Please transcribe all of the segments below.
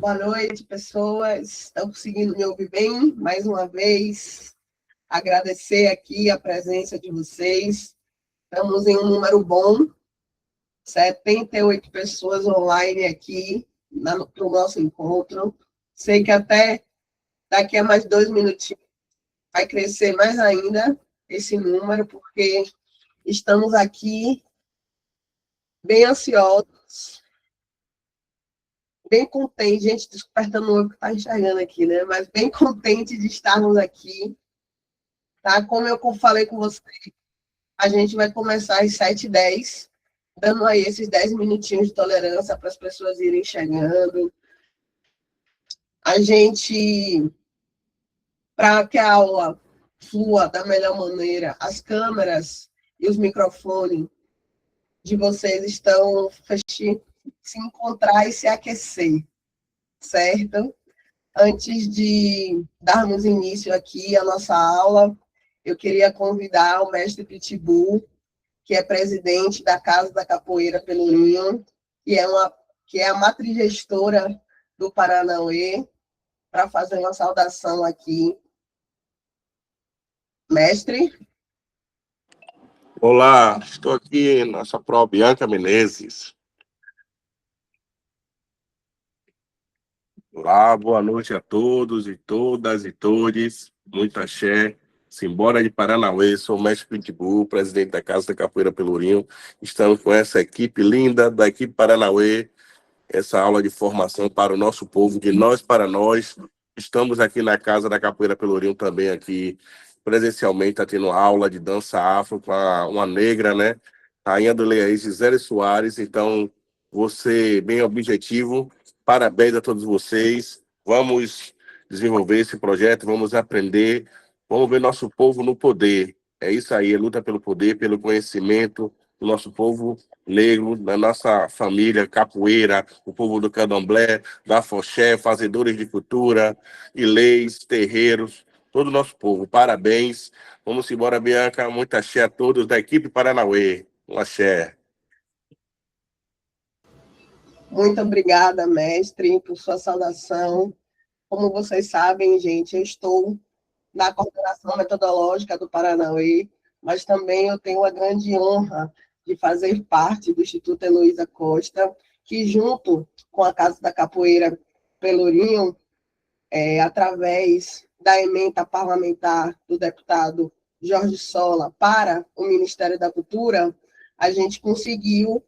Boa noite, pessoas. Estão conseguindo me ouvir bem? Mais uma vez, agradecer aqui a presença de vocês. Estamos em um número bom, 78 pessoas online aqui para o nosso encontro. Sei que até daqui a mais 2 minutinhos vai crescer mais ainda esse número, porque estamos aqui bem ansiosos, bem contente, gente, despertando o olho que está enxergando aqui, né? Mas bem contente de estarmos aqui, tá? Como eu falei com você, a gente vai começar às 7h10, dando aí esses 10 minutinhos de tolerância para as pessoas irem chegando. A gente, para que a aula flua da melhor maneira, as câmeras e os microfones de vocês estão se encontrar e se aquecer, certo? Antes de darmos início aqui à nossa aula, eu queria convidar o mestre Pitbull, que é presidente da Casa da Capoeira Pelourinho, que é a matriz gestora do Paranauê, para fazer uma saudação aqui. Mestre? Olá, estou aqui, nossa pró Bianca Menezes. Olá, boa noite a todos e todas e todes. Muito axé. Simbora de Paranauê, sou o mestre Pitbull, presidente da Casa da Capoeira Pelourinho. Estamos com essa equipe linda da equipe Paranauê, essa aula de formação para o nosso povo, de nós para nós. Estamos aqui na Casa da Capoeira Pelourinho também aqui, presencialmente, está tendo aula de dança afro com uma negra, né? Rainha do Leão, Gisele Soares. Então, você bem objetivo. Parabéns a todos vocês. Vamos desenvolver esse projeto, vamos aprender, vamos ver nosso povo no poder. É isso aí, é luta pelo poder, pelo conhecimento do nosso povo negro, da nossa família capoeira, o povo do candomblé, da afoxé, fazedores de cultura, ilês, terreiros, todo o nosso povo. Parabéns. Vamos embora, Bianca. Muito axé a todos da equipe Paranauê. Um axé. Muito obrigada, mestre, por sua saudação. Como vocês sabem, gente, eu estou na coordenação metodológica do Paranauê, mas também eu tenho a grande honra de fazer parte do Instituto Heloísa Costa, que junto com a Casa da Capoeira Pelourinho, através da ementa parlamentar do deputado Jorge Sola para o Ministério da Cultura, a gente conseguiu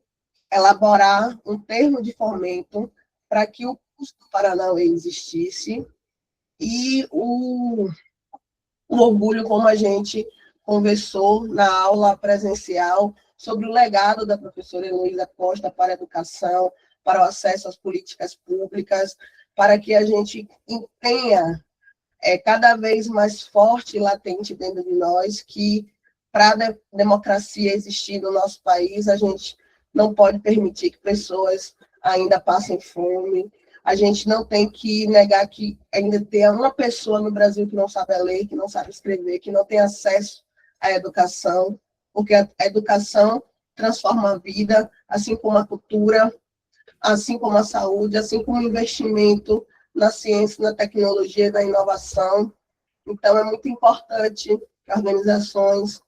elaborar um termo de fomento para que o curso do Paranauê existisse e o orgulho, como a gente conversou na aula presencial, sobre o legado da professora Heloísa Costa para a educação, para o acesso às políticas públicas, para que a gente tenha cada vez mais forte e latente dentro de nós que, para a democracia existir no nosso país, a gente não pode permitir que pessoas ainda passem fome. A gente não tem que negar que ainda tem uma pessoa no Brasil que não sabe ler, que não sabe escrever, que não tem acesso à educação, porque a educação transforma a vida, assim como a cultura, assim como a saúde, assim como o investimento na ciência, na tecnologia, na inovação. Então, é muito importante que organizações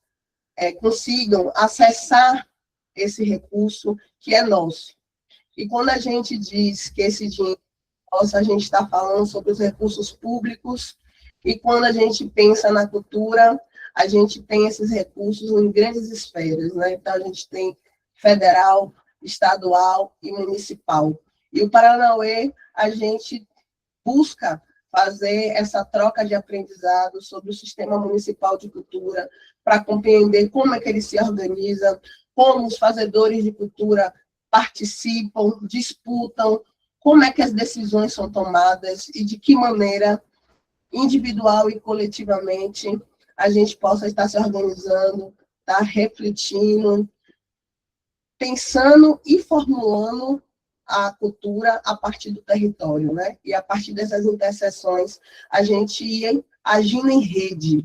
consigam acessar esse recurso que é nosso. E quando a gente diz que esse dinheiro é nosso, a gente está falando sobre os recursos públicos, e quando a gente pensa na cultura, a gente tem esses recursos em grandes esferas, né? Então, a gente tem federal, estadual e municipal. E o Paranauê, a gente busca fazer essa troca de aprendizado sobre o sistema municipal de cultura, para compreender como é que ele se organiza, como os fazedores de cultura participam, disputam, como é que as decisões são tomadas e de que maneira, individual e coletivamente, a gente possa estar se organizando, estar refletindo, pensando e formulando a cultura a partir do território, né? E a partir dessas interseções, a gente ia agindo em rede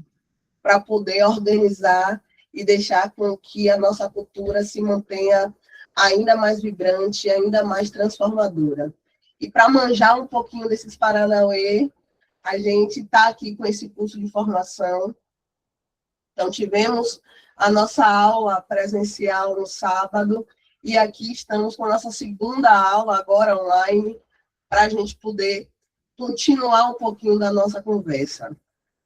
para poder organizar e deixar com que a nossa cultura se mantenha ainda mais vibrante, ainda mais transformadora. E para manjar um pouquinho desses Paranauê, a gente está aqui com esse curso de formação. Então, tivemos a nossa aula presencial no sábado, e aqui estamos com a nossa segunda aula, agora online, para a gente poder continuar um pouquinho da nossa conversa.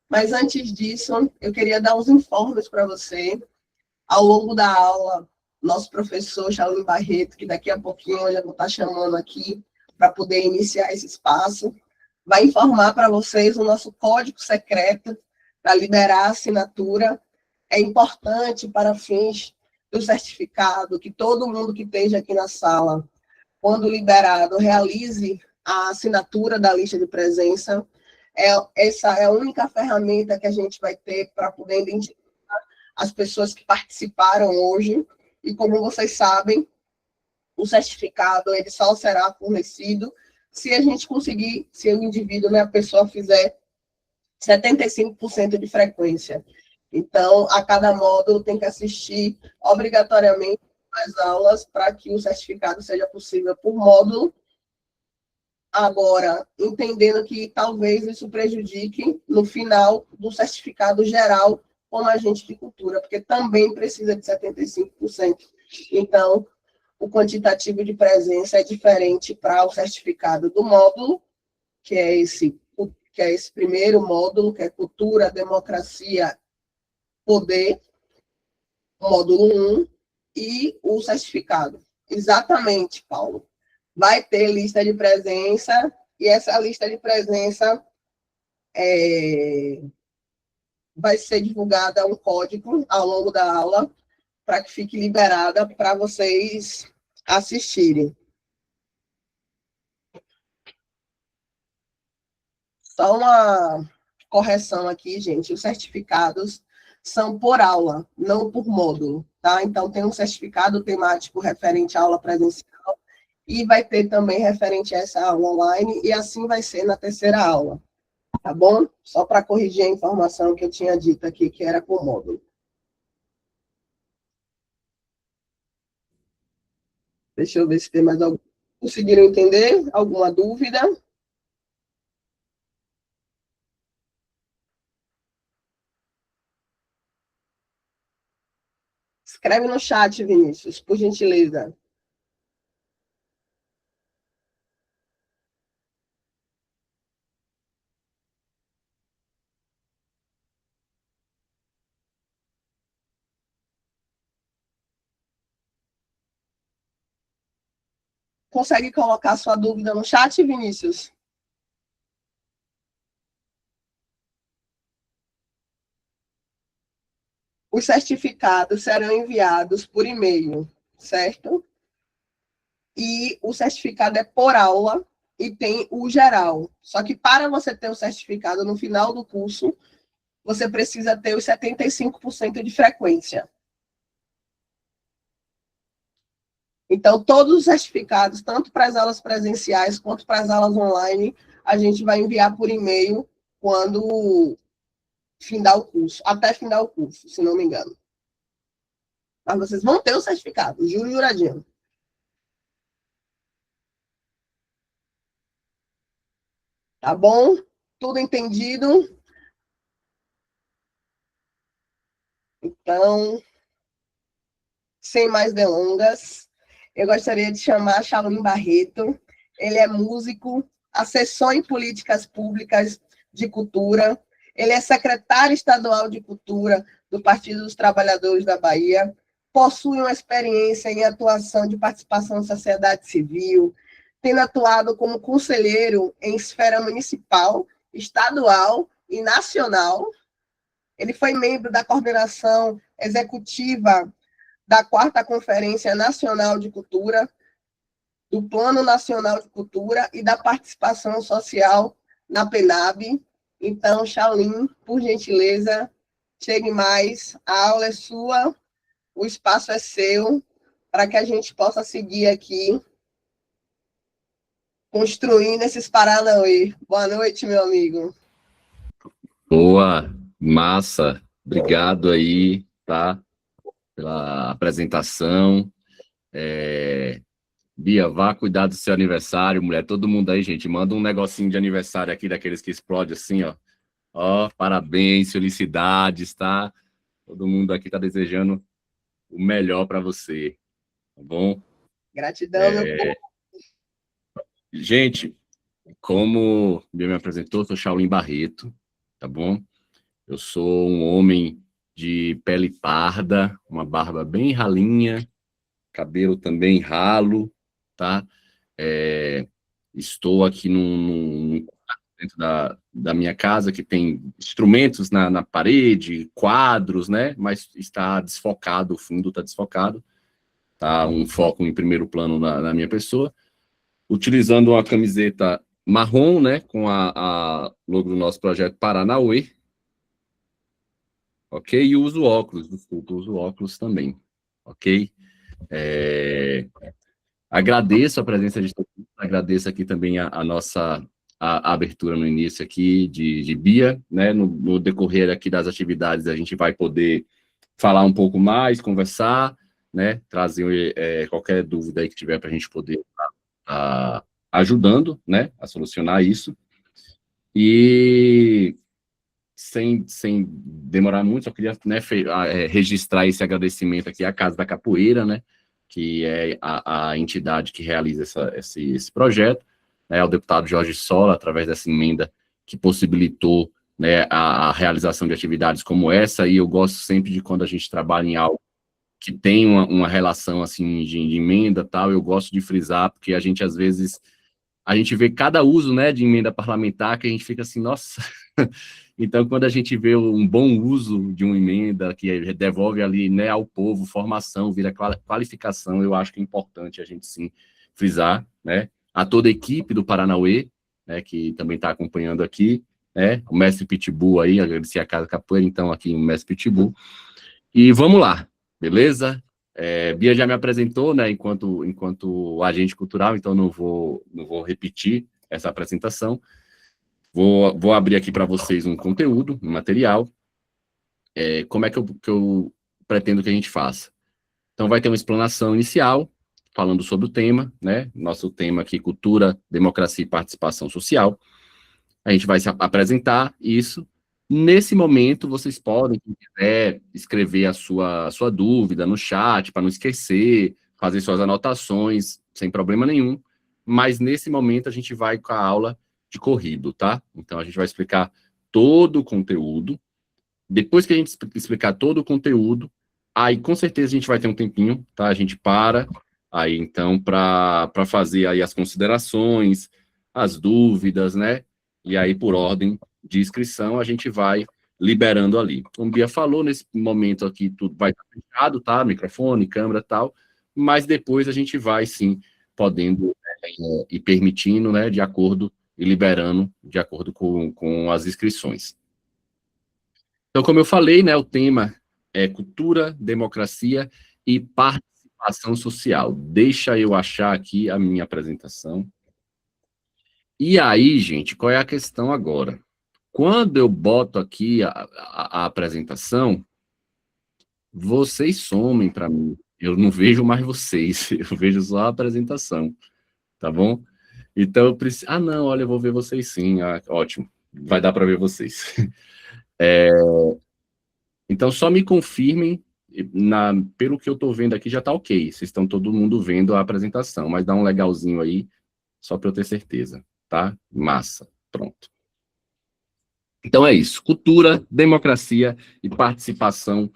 Mas antes disso, eu queria dar uns informes para você. Ao longo da aula, nosso professor Shaolin Barreto, que daqui a pouquinho eu já vou estar chamando aqui para poder iniciar esse espaço, vai informar para vocês o nosso código secreto para liberar a assinatura. É importante para fins do certificado que todo mundo que esteja aqui na sala, quando liberado, realize a assinatura da lista de presença. Essa é a única ferramenta que a gente vai ter para poder identificar as pessoas que participaram hoje. E como vocês sabem, o certificado ele só será fornecido se a gente conseguir, se o indivíduo, né, a pessoa fizer 75% de frequência. Então, a cada módulo tem que assistir obrigatoriamente as aulas para que o certificado seja possível por módulo. Agora, entendendo que talvez isso prejudique no final do certificado geral como agente de cultura, porque também precisa de 75%. Então, o quantitativo de presença é diferente para o certificado do módulo, que é esse primeiro módulo, que é Cultura, Democracia, Poder, módulo 1, e o certificado. Exatamente, Paulo. Vai ter lista de presença, e essa lista de presença vai ser divulgada um código ao longo da aula, para que fique liberada para vocês assistirem. Só uma correção aqui, gente. Os certificados são por aula, não por módulo, tá? Então, tem um certificado temático referente à aula presencial e vai ter também referente a essa aula online, e assim vai ser na terceira aula, tá bom? Só para corrigir a informação que eu tinha dito aqui, que era por módulo. Deixa eu ver se tem mais algum. Conseguiram entender? Alguma dúvida? Escreve no chat, Vinícius, por gentileza. Consegue colocar sua dúvida no chat, Vinícius? Os certificados serão enviados por e-mail, certo? E o certificado é por aula e tem o geral. Só que para você ter o certificado no final do curso, você precisa ter os 75% de frequência. Então, todos os certificados, tanto para as aulas presenciais quanto para as aulas online, a gente vai enviar por e-mail quando findar o curso, até findar o curso, se não me engano. Mas vocês vão ter o certificado, juro juradinho. Tá bom? Tudo entendido? Então, sem mais delongas, eu gostaria de chamar Shaolin Barreto. Ele é músico, assessor em políticas públicas de cultura. Ele é secretário estadual de cultura do Partido dos Trabalhadores da Bahia. Possui uma experiência em atuação de participação da sociedade civil, tendo atuado como conselheiro em esfera municipal, estadual e nacional. Ele foi membro da coordenação executiva da 4ª Conferência Nacional de Cultura, do Plano Nacional de Cultura e da Participação Social na PENAB. Então, Shaolin, por gentileza, chegue mais, a aula é sua, o espaço é seu, para que a gente possa seguir aqui, construindo esses Paranauê. Boa noite, meu amigo. Boa, massa, obrigado aí, tá, pela apresentação. Bia, vá cuidar do seu aniversário, mulher. Todo mundo aí, gente, manda um negocinho de aniversário aqui, daqueles que explode assim, ó. Ó, parabéns, felicidades, tá? Todo mundo aqui tá desejando o melhor para você, tá bom? Gratidão, meu povo. Gente, como Bia me apresentou, eu sou Shaolin Barreto, tá bom? Eu sou um homem de pele parda, uma barba bem ralinha, cabelo também ralo, tá? Estou aqui dentro da minha casa, que tem instrumentos na parede, quadros, né? Mas está desfocado, o fundo está desfocado, tá um foco em primeiro plano na minha pessoa, utilizando uma camiseta marrom, né? Com a logo do nosso projeto Paranauê, ok? E uso óculos, desculpa, uso óculos também, ok? Agradeço a presença de todos, agradeço aqui também a nossa a abertura no início aqui de Bia, né? No decorrer aqui das atividades a gente vai poder falar um pouco mais, conversar, né? Trazer qualquer dúvida aí que tiver para a gente poder estar ajudando, né? A solucionar isso. E sem demorar muito, só queria, né, registrar esse agradecimento aqui à Casa da Capoeira, né, que é a entidade que realiza esse projeto, né, ao deputado Jorge Sola, através dessa emenda que possibilitou, né, a realização de atividades como essa, e eu gosto sempre de quando a gente trabalha em algo que tem uma relação, assim, de emenda, tal, eu gosto de frisar, porque a gente, às vezes, a gente vê cada uso, né, de emenda parlamentar que a gente fica assim, nossa. Então, quando a gente vê um bom uso de uma emenda que devolve ali, né, ao povo formação, vira qualificação, eu acho que é importante a gente sim frisar, né, a toda a equipe do Paranauê, né, que também está acompanhando aqui, né, o mestre Pitbull aí, agradecer a Casa Capoeira, então aqui o mestre Pitbull, e vamos lá, beleza? Bia já me apresentou, né, enquanto agente cultural, então não vou repetir essa apresentação. Vou abrir aqui para vocês um conteúdo, um material. Como é que eu pretendo que a gente faça? Então, vai ter uma explanação inicial, falando sobre o tema, né? Nosso tema aqui, cultura, democracia e participação social. A gente vai se apresentar isso. Nesse momento, vocês podem, quem quiser, escrever a sua dúvida no chat, para não esquecer, fazer suas anotações, sem problema nenhum. Mas, nesse momento, a gente vai com a aula de corrido, tá? Então, a gente vai explicar todo o conteúdo. Depois que a gente explicar todo o conteúdo, aí, com certeza, a gente vai ter um tempinho, tá? A gente para, aí, então, para fazer aí as considerações, as dúvidas, né? E aí, por ordem de inscrição, a gente vai liberando ali. Como a Bia falou, nesse momento aqui, tudo vai estar fechado, tá? Microfone, câmera e tal, mas depois a gente vai, sim, podendo e permitindo, né, de acordo, e liberando de acordo com as inscrições. Então, como eu falei, né, o tema é cultura, democracia e participação social. Deixa eu achar aqui a minha apresentação. E aí, gente, qual é a questão agora? Quando eu boto aqui a apresentação, vocês somem para mim. Eu não vejo mais vocês, eu vejo só a apresentação, tá bom? Então, eu preciso... Ah, não, olha, eu vou ver vocês sim. Ah, ótimo, vai dar para ver vocês. Então, só me confirmem, pelo que eu estou vendo aqui, já está ok. Vocês estão todo mundo vendo a apresentação, mas dá um legalzinho aí, só para eu ter certeza, tá? Massa, pronto. Então é isso, cultura, democracia e participação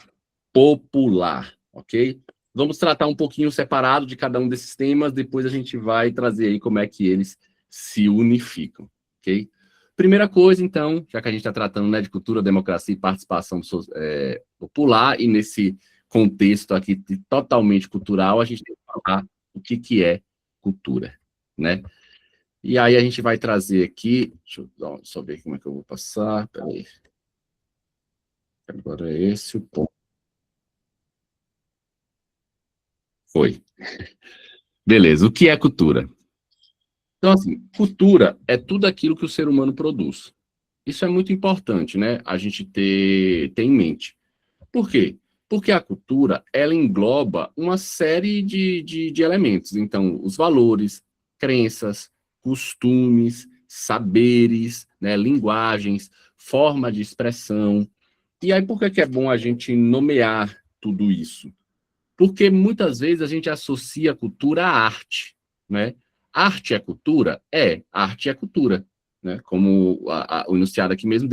popular, ok? Vamos tratar um pouquinho separado de cada um desses temas, depois a gente vai trazer aí como é que eles se unificam, ok? Primeira coisa, então, já que a gente está tratando, né, de cultura, democracia e participação popular, e nesse contexto aqui totalmente cultural, a gente tem que falar o que é cultura, né? E aí a gente vai trazer aqui, deixa eu só ver como é que eu vou passar, peraí. Agora é esse o ponto. Foi. Beleza, o que é cultura? Então, assim, cultura é tudo aquilo que o ser humano produz. Isso é muito importante, né? A gente ter em mente. Por quê? Porque a cultura, ela engloba uma série de elementos. Então, os valores, crenças, costumes, saberes, né, linguagens, forma de expressão. E aí, por que é bom a gente nomear tudo isso? Porque muitas vezes a gente associa a cultura à arte, né? Arte é cultura? É, arte é cultura, né? Como o enunciado aqui mesmo,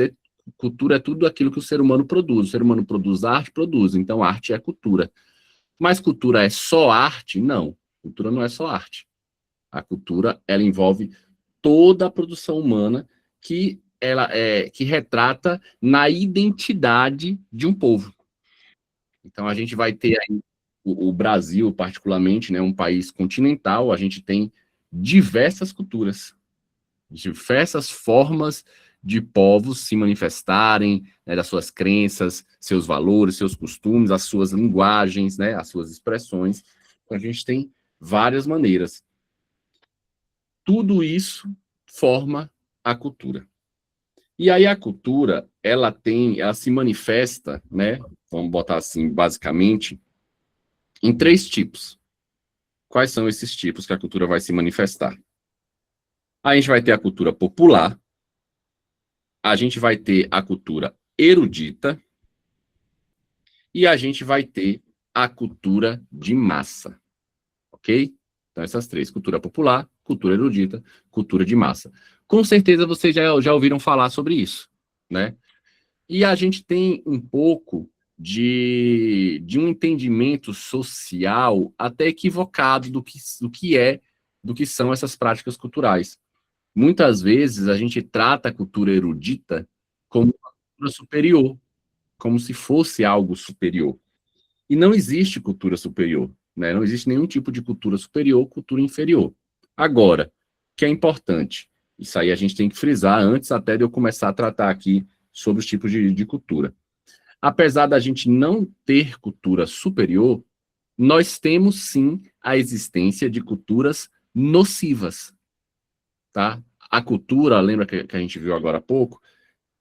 cultura é tudo aquilo que o ser humano produz. O ser humano produz arte, produz. Então, arte é cultura. Mas cultura é só arte? Não. Cultura não é só arte. A cultura, ela envolve toda a produção humana que retrata na identidade de um povo. Então, a gente vai ter aí o Brasil, particularmente, né, um país continental, a gente tem diversas culturas, diversas formas de povos se manifestarem, né, das suas crenças, seus valores, seus costumes, as suas linguagens, né, as suas expressões. Então, a gente tem várias maneiras. Tudo isso forma a cultura. E aí a cultura, ela se manifesta, né, vamos botar assim, basicamente, em 3 tipos. Quais são esses tipos que a cultura vai se manifestar? A gente vai ter a cultura popular, a gente vai ter a cultura erudita e a gente vai ter a cultura de massa, ok? Então, essas 3, cultura popular, cultura erudita, cultura de massa. Com certeza vocês já ouviram falar sobre isso, né? E a gente tem um pouco de um entendimento social até equivocado do que são essas práticas culturais. Muitas vezes a gente trata a cultura erudita como uma cultura superior, como se fosse algo superior. E não existe cultura superior, né? Não existe nenhum tipo de cultura superior, cultura inferior. Agora, o que é importante, isso aí a gente tem que frisar antes até de eu começar a tratar aqui sobre os tipos de cultura. Apesar da gente não ter cultura superior, nós temos sim a existência de culturas nocivas, tá? A cultura, lembra que a gente viu agora há pouco,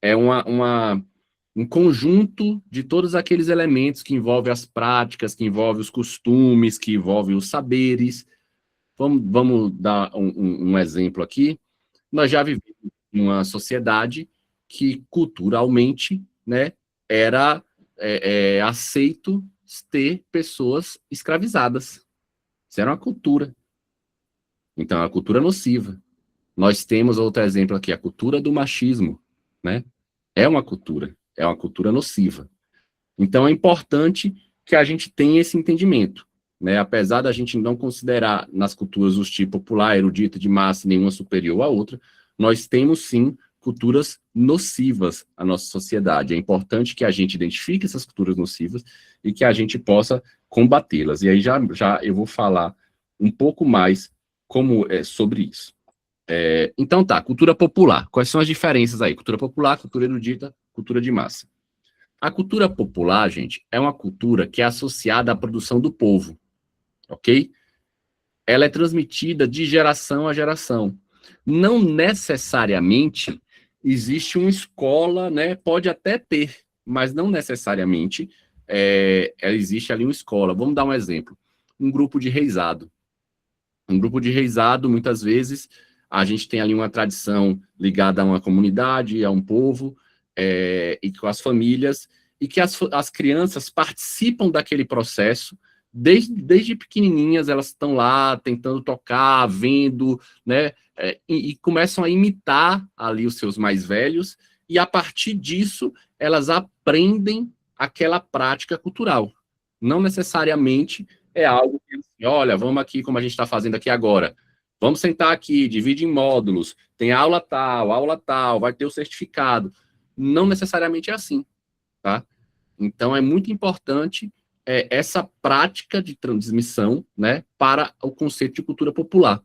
é um conjunto de todos aqueles elementos que envolvem as práticas, que envolvem os costumes, que envolvem os saberes. Vamos dar um exemplo aqui. Nós já vivemos em uma sociedade que culturalmente, né, era aceito ter pessoas escravizadas. Isso era uma cultura. Então, é uma cultura nociva. Nós temos outro exemplo aqui, a cultura do machismo, né? É uma cultura nociva. Então, é importante que a gente tenha esse entendimento, né? Apesar da gente não considerar nas culturas do tipo popular, erudita, de massa, nenhuma superior à outra, nós temos, sim, culturas nocivas à nossa sociedade. É importante que a gente identifique essas culturas nocivas e que a gente possa combatê-las. E aí já eu vou falar um pouco mais como sobre isso. Então tá, cultura popular. Quais são as diferenças aí? Cultura popular, cultura erudita, cultura de massa. A cultura popular, gente, é uma cultura que é associada à produção do povo, ok? Ela é transmitida de geração a geração. Não necessariamente existe uma escola, né? Pode até ter, mas não necessariamente existe ali uma escola. Vamos dar um exemplo. Um grupo de reisado. Um grupo de reisado, muitas vezes, a gente tem ali uma tradição ligada a uma comunidade, a um povo, e com as famílias, e que as crianças participam daquele processo, desde pequenininhas, elas estão lá tentando tocar, vendo, né, e começam a imitar ali os seus mais velhos, e a partir disso, elas aprendem aquela prática cultural. Não necessariamente é algo que, assim, olha, vamos aqui, como a gente está fazendo aqui agora, vamos sentar aqui, divide em módulos, tem aula tal, vai ter o certificado. Não necessariamente é assim, tá? Então, é muito importante essa prática de transmissão, né, para o conceito de cultura popular.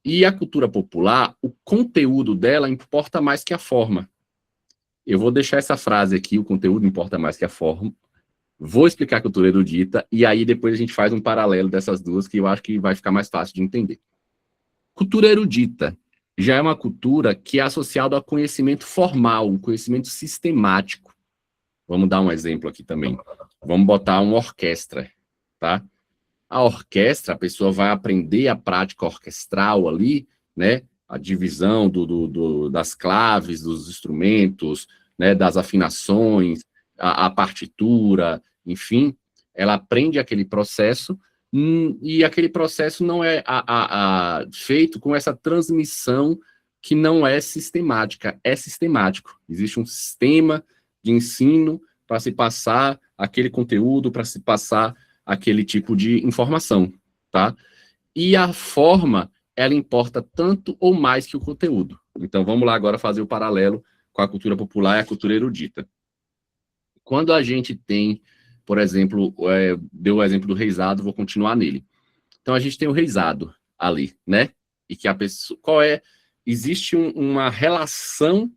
E a cultura popular, o conteúdo dela importa mais que a forma. Eu vou deixar essa frase aqui, o conteúdo importa mais que a forma. Vou explicar a cultura erudita, e aí depois a gente faz um paralelo dessas duas, que eu acho que vai ficar mais fácil de entender. Cultura erudita já é uma cultura que é associada ao conhecimento formal, um conhecimento sistemático. Vamos dar um exemplo aqui também. Vamos botar uma orquestra, tá? A orquestra, a pessoa vai aprender a prática orquestral ali, né? A divisão das claves, dos instrumentos, né? Das afinações, a partitura, enfim, ela aprende aquele processo, e aquele processo não é feito com essa transmissão que não é sistemática, é sistemático. Existe um sistema de ensino para se passar aquele conteúdo, para se passar aquele tipo de informação, tá? E a forma, ela importa tanto ou mais que o conteúdo. Então, vamos lá agora fazer o paralelo com a cultura popular e a cultura erudita. Quando a gente tem, por exemplo, deu o exemplo do reisado, vou continuar nele. Então, a gente tem o reisado ali, né? E que a pessoa, existe uma relação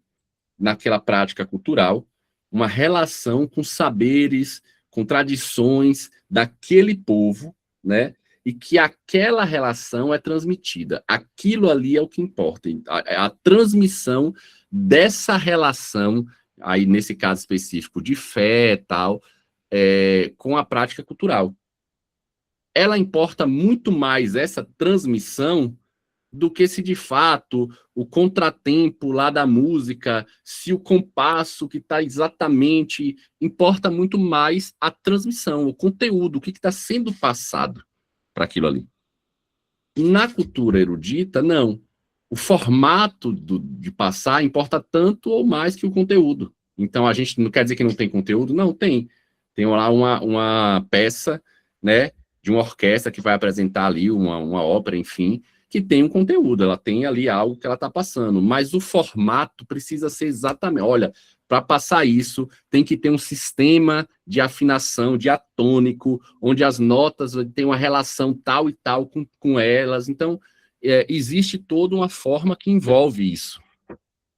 naquela prática cultural, uma relação com saberes, com tradições daquele povo, né? E que aquela relação é transmitida. Aquilo ali é o que importa. A transmissão dessa relação, aí nesse caso específico de fé, tal, com a prática cultural. Ela importa muito mais essa transmissão do que se de fato o contratempo lá da música, se o compasso que está exatamente, importa muito mais a transmissão, o conteúdo, o que está sendo passado para aquilo ali. Na cultura erudita, não. O formato de passar importa tanto ou mais que o conteúdo. Então, a gente não quer dizer que não tem conteúdo? Não, tem. Tem lá uma peça, né, de uma orquestra que vai apresentar ali uma ópera, enfim, que tem um conteúdo, ela tem ali algo que ela está passando, mas o formato precisa ser exatamente, olha, para passar isso, tem que ter um sistema de afinação diatônico, onde as notas têm uma relação tal e tal com elas, então, existe toda uma forma que envolve isso.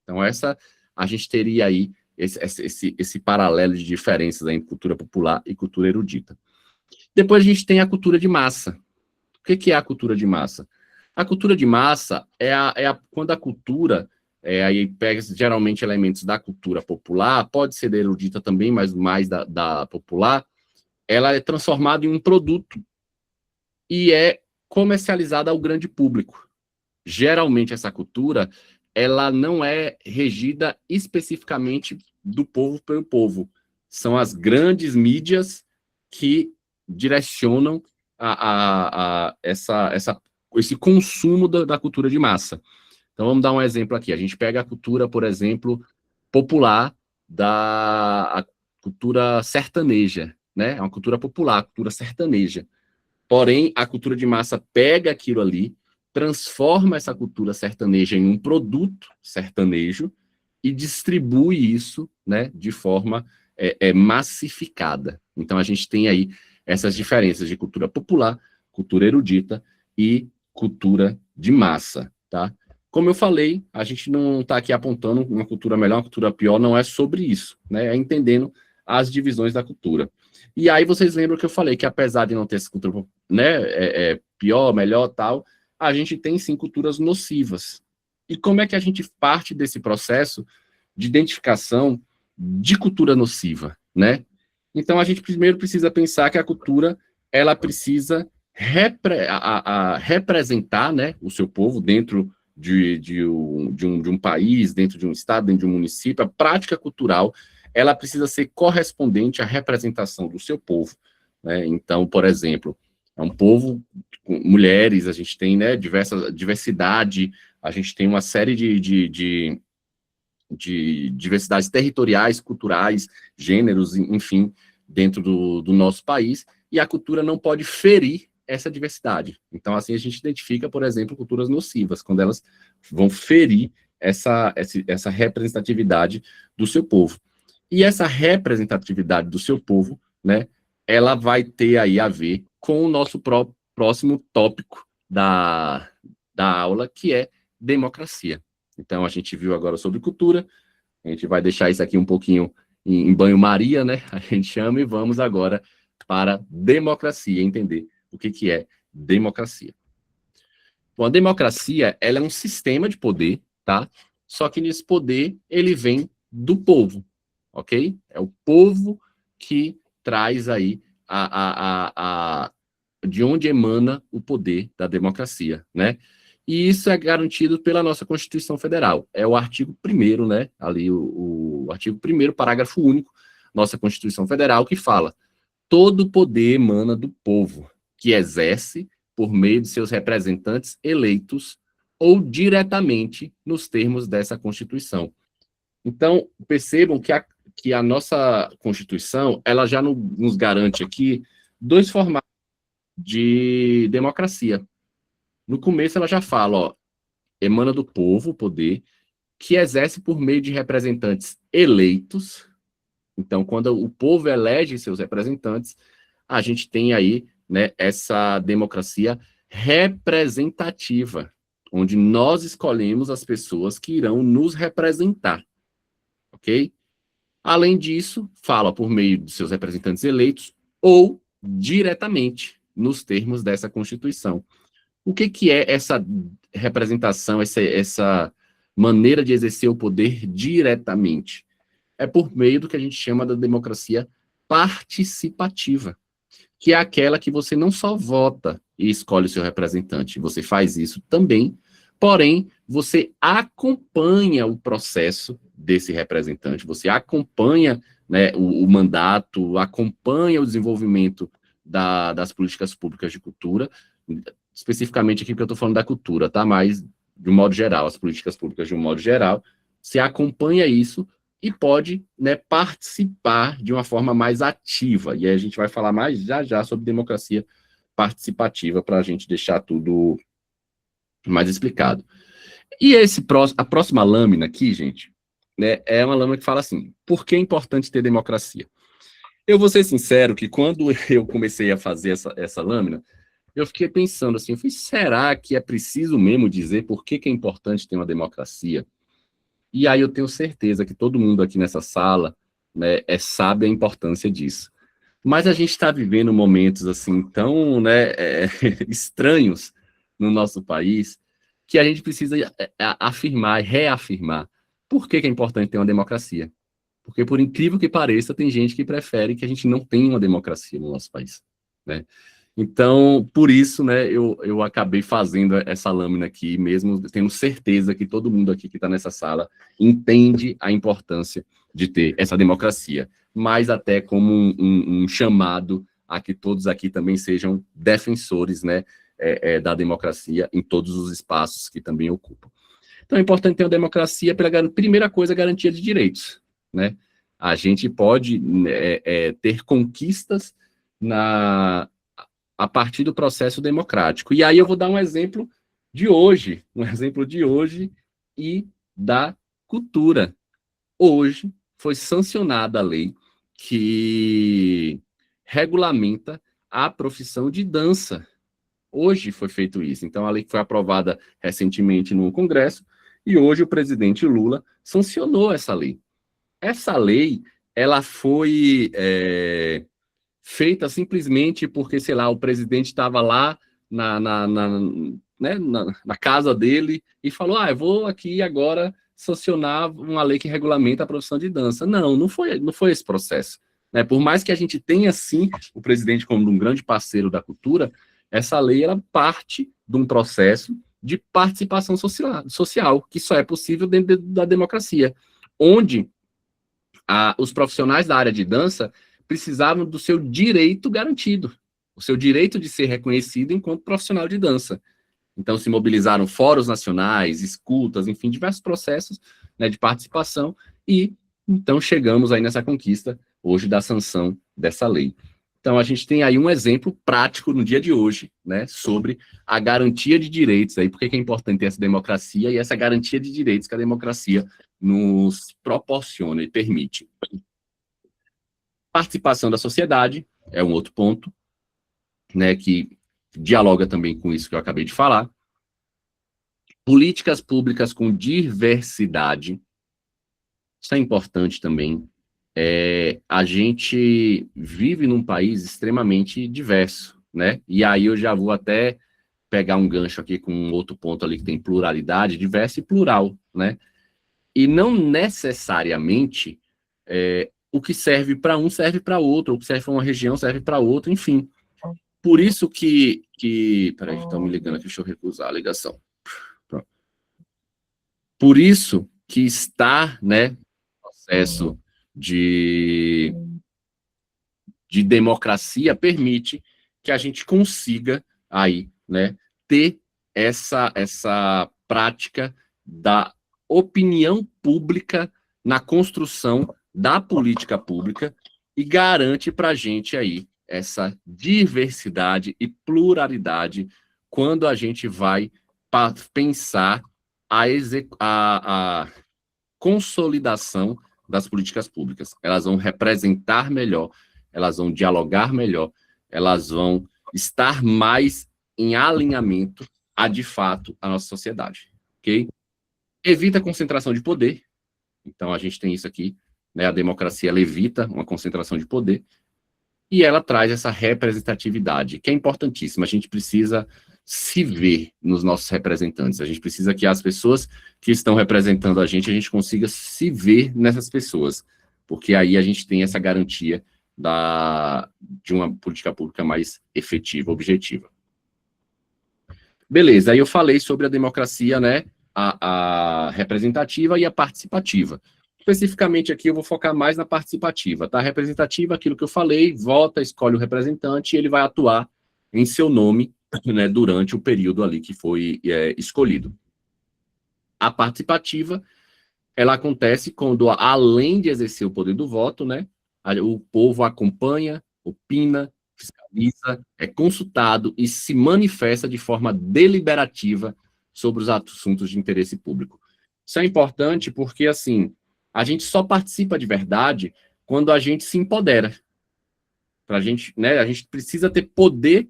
Então, a gente teria aí esse paralelo de diferenças entre cultura popular e cultura erudita. Depois a gente tem a cultura de massa. O que é a cultura de massa? A cultura de massa quando a cultura, aí pega geralmente elementos da cultura popular, pode ser da erudita também, mas mais da popular, ela é transformada em um produto e é comercializada ao grande público. Geralmente essa cultura, ela não é regida especificamente do povo pelo povo. São as grandes mídias que direcionam esse consumo da cultura de massa. Então, vamos dar um exemplo aqui. A gente pega a cultura, por exemplo, popular, a cultura sertaneja, né? É uma cultura popular, a cultura sertaneja. Porém, a cultura de massa pega aquilo ali, transforma essa cultura sertaneja em um produto sertanejo e distribui isso, né, de forma massificada. Então, a gente tem aí essas diferenças de cultura popular, cultura erudita e cultura de massa, tá? Como eu falei, a gente não está aqui apontando uma cultura melhor, uma cultura pior, não é sobre isso, né? É entendendo as divisões da cultura. E aí vocês lembram que eu falei que apesar de não ter essa cultura, né, pior, melhor, tal, a gente tem sim culturas nocivas. E como é que a gente parte desse processo de identificação de cultura nociva, né? Então a gente primeiro precisa pensar que a cultura, ela precisa representar, né, o seu povo dentro de um país, dentro de um estado, dentro de um município. A prática cultural, ela precisa ser correspondente à representação do seu povo, né? Então, por exemplo, é um povo com mulheres, a gente tem, né, diversidade, a gente tem uma série de diversidades territoriais, culturais, gêneros, enfim, dentro do nosso país, e a cultura não pode ferir essa diversidade. Então, assim, a gente identifica, por exemplo, culturas nocivas, quando elas vão ferir essa representatividade do seu povo. E essa representatividade do seu povo, né, ela vai ter aí a ver com o nosso próximo tópico da aula, que é democracia. Então, a gente viu agora sobre cultura, a gente vai deixar isso aqui um pouquinho em banho-maria, né, a gente chama, e vamos agora para democracia, entender o que é democracia. Bom, a democracia, ela é um sistema de poder, tá? Só que nesse poder, ele vem do povo. ok? É o povo que traz aí de onde emana o poder da democracia, né? E isso é garantido pela nossa Constituição Federal. É o artigo 1º, né? Ali o artigo 1º, parágrafo único, nossa Constituição Federal, que fala: todo poder emana do povo, que exerce por meio de seus representantes eleitos ou diretamente nos termos dessa Constituição. Então, percebam que a nossa Constituição, ela já nos garante aqui 2 formatos de democracia. No começo, ela já fala, ó, emana do povo o poder, que exerce por meio de representantes eleitos. Então, quando o povo elege seus representantes, a gente tem aí, né, essa democracia representativa, onde nós escolhemos as pessoas que irão nos representar, ok? Além disso, fala por meio de seus representantes eleitos ou diretamente, nos termos dessa Constituição. O que é essa representação, essa maneira de exercer o poder diretamente? É por meio do que a gente chama da democracia participativa, que é aquela que você não só vota e escolhe o seu representante, você faz isso também, porém, você acompanha o processo desse representante, você acompanha, né, o mandato, acompanha o desenvolvimento das políticas públicas de cultura, especificamente aqui porque eu estou falando da cultura, tá? Mas, de um modo geral, as políticas públicas de um modo geral, você acompanha isso e pode, né, participar de uma forma mais ativa. E aí a gente vai falar mais já sobre democracia participativa para a gente deixar tudo mais explicado. E a próxima lâmina aqui, gente, né, é uma lâmina que fala assim: por que é importante ter democracia? Eu vou ser sincero que quando eu comecei a fazer essa lâmina, eu fiquei pensando assim, será que é preciso mesmo dizer por que é importante ter uma democracia? E aí eu tenho certeza que todo mundo aqui nessa sala, né, sabe a importância disso. Mas a gente está vivendo momentos assim tão, né, estranhos no nosso país, que a gente precisa afirmar e reafirmar por que é importante ter uma democracia. Porque, por incrível que pareça, tem gente que prefere que a gente não tenha uma democracia no nosso país, né? Então, por isso, né, eu acabei fazendo essa lâmina aqui, mesmo tendo certeza que todo mundo aqui que está nessa sala entende a importância de ter essa democracia, mas até como um chamado a que todos aqui também sejam defensores, né, da democracia em todos os espaços que também ocupam. Então, é importante ter uma democracia pela primeira coisa, garantia de direitos, né? A gente pode ter conquistas a partir do processo democrático. E aí eu vou dar um exemplo de hoje e da cultura. Hoje foi sancionada a lei que regulamenta a profissão de dança. Hoje foi feito isso. Então, a lei foi aprovada recentemente no Congresso e hoje o presidente Lula sancionou essa lei. Essa lei, ela foi feita simplesmente porque, sei lá, o presidente estava lá né, na casa dele e falou, eu vou aqui agora sancionar uma lei que regulamenta a profissão de dança. Não foi esse processo, né? Por mais que a gente tenha, sim, o presidente como um grande parceiro da cultura, essa lei, ela parte de um processo de participação social, que só é possível dentro da democracia, onde os profissionais da área de dança precisavam do seu direito garantido, o seu direito de ser reconhecido enquanto profissional de dança. Então, se mobilizaram fóruns nacionais, escutas, enfim, diversos processos, né, de participação, e então chegamos aí nessa conquista, hoje, da sanção dessa lei. Então, a gente tem aí um exemplo prático no dia de hoje, né, sobre a garantia de direitos, aí, porque é importante ter essa democracia e essa garantia de direitos que a democracia nos proporciona e permite. Participação da sociedade é um outro ponto, né, que dialoga também com isso que eu acabei de falar. Políticas públicas com diversidade, isso é importante também. A gente vive num país extremamente diverso, né? E aí eu já vou até pegar um gancho aqui com um outro ponto ali que tem pluralidade, diverso e plural, né? E não necessariamente o que serve para um serve para outro, o que serve para uma região serve para outra, enfim. Por isso que... Peraí, estão me ligando aqui, deixa eu recusar a ligação. Pronto. Por isso que está, né, processo de democracia permite que a gente consiga aí, né, ter essa prática da opinião pública na construção da política pública e garante para a gente aí essa diversidade e pluralidade quando a gente vai pensar a consolidação das políticas públicas. Elas vão representar melhor, elas vão dialogar melhor, elas vão estar mais em alinhamento a, de fato, a nossa sociedade, ok? Evita a concentração de poder, então a gente tem isso aqui, né? A democracia, ela evita uma concentração de poder, e ela traz essa representatividade, que é importantíssima. A gente precisa se ver nos nossos representantes, a gente precisa que as pessoas que estão representando a gente consiga se ver nessas pessoas, porque aí a gente tem essa garantia de uma política pública mais efetiva, objetiva. Beleza, aí eu falei sobre a democracia, né, a representativa e a participativa. Especificamente aqui eu vou focar mais na participativa, tá? Representativa, aquilo que eu falei, vota, escolhe o representante e ele vai atuar em seu nome, né, durante o período ali que foi escolhido. A participativa, ela acontece quando, além de exercer o poder do voto, né, o povo acompanha, opina, fiscaliza, é consultado e se manifesta de forma deliberativa sobre os assuntos de interesse público. Isso é importante porque, assim, a gente só participa de verdade quando a gente se empodera. Pra gente, né, a gente precisa ter poder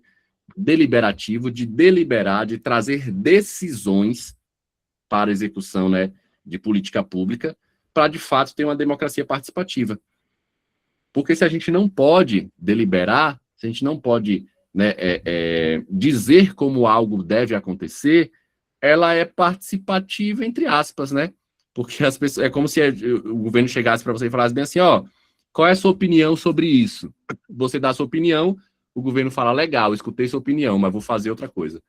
deliberativo, de deliberar, de trazer decisões para a execução, né, de política pública, para, de fato, ter uma democracia participativa. Porque se a gente não pode deliberar, se a gente não pode, né, dizer como algo deve acontecer, ela é participativa, entre aspas, né? Porque as pessoas, é como se o governo chegasse para você e falasse bem assim, ó, qual é a sua opinião sobre isso? Você dá a sua opinião, o governo fala, legal, escutei sua opinião, mas vou fazer outra coisa.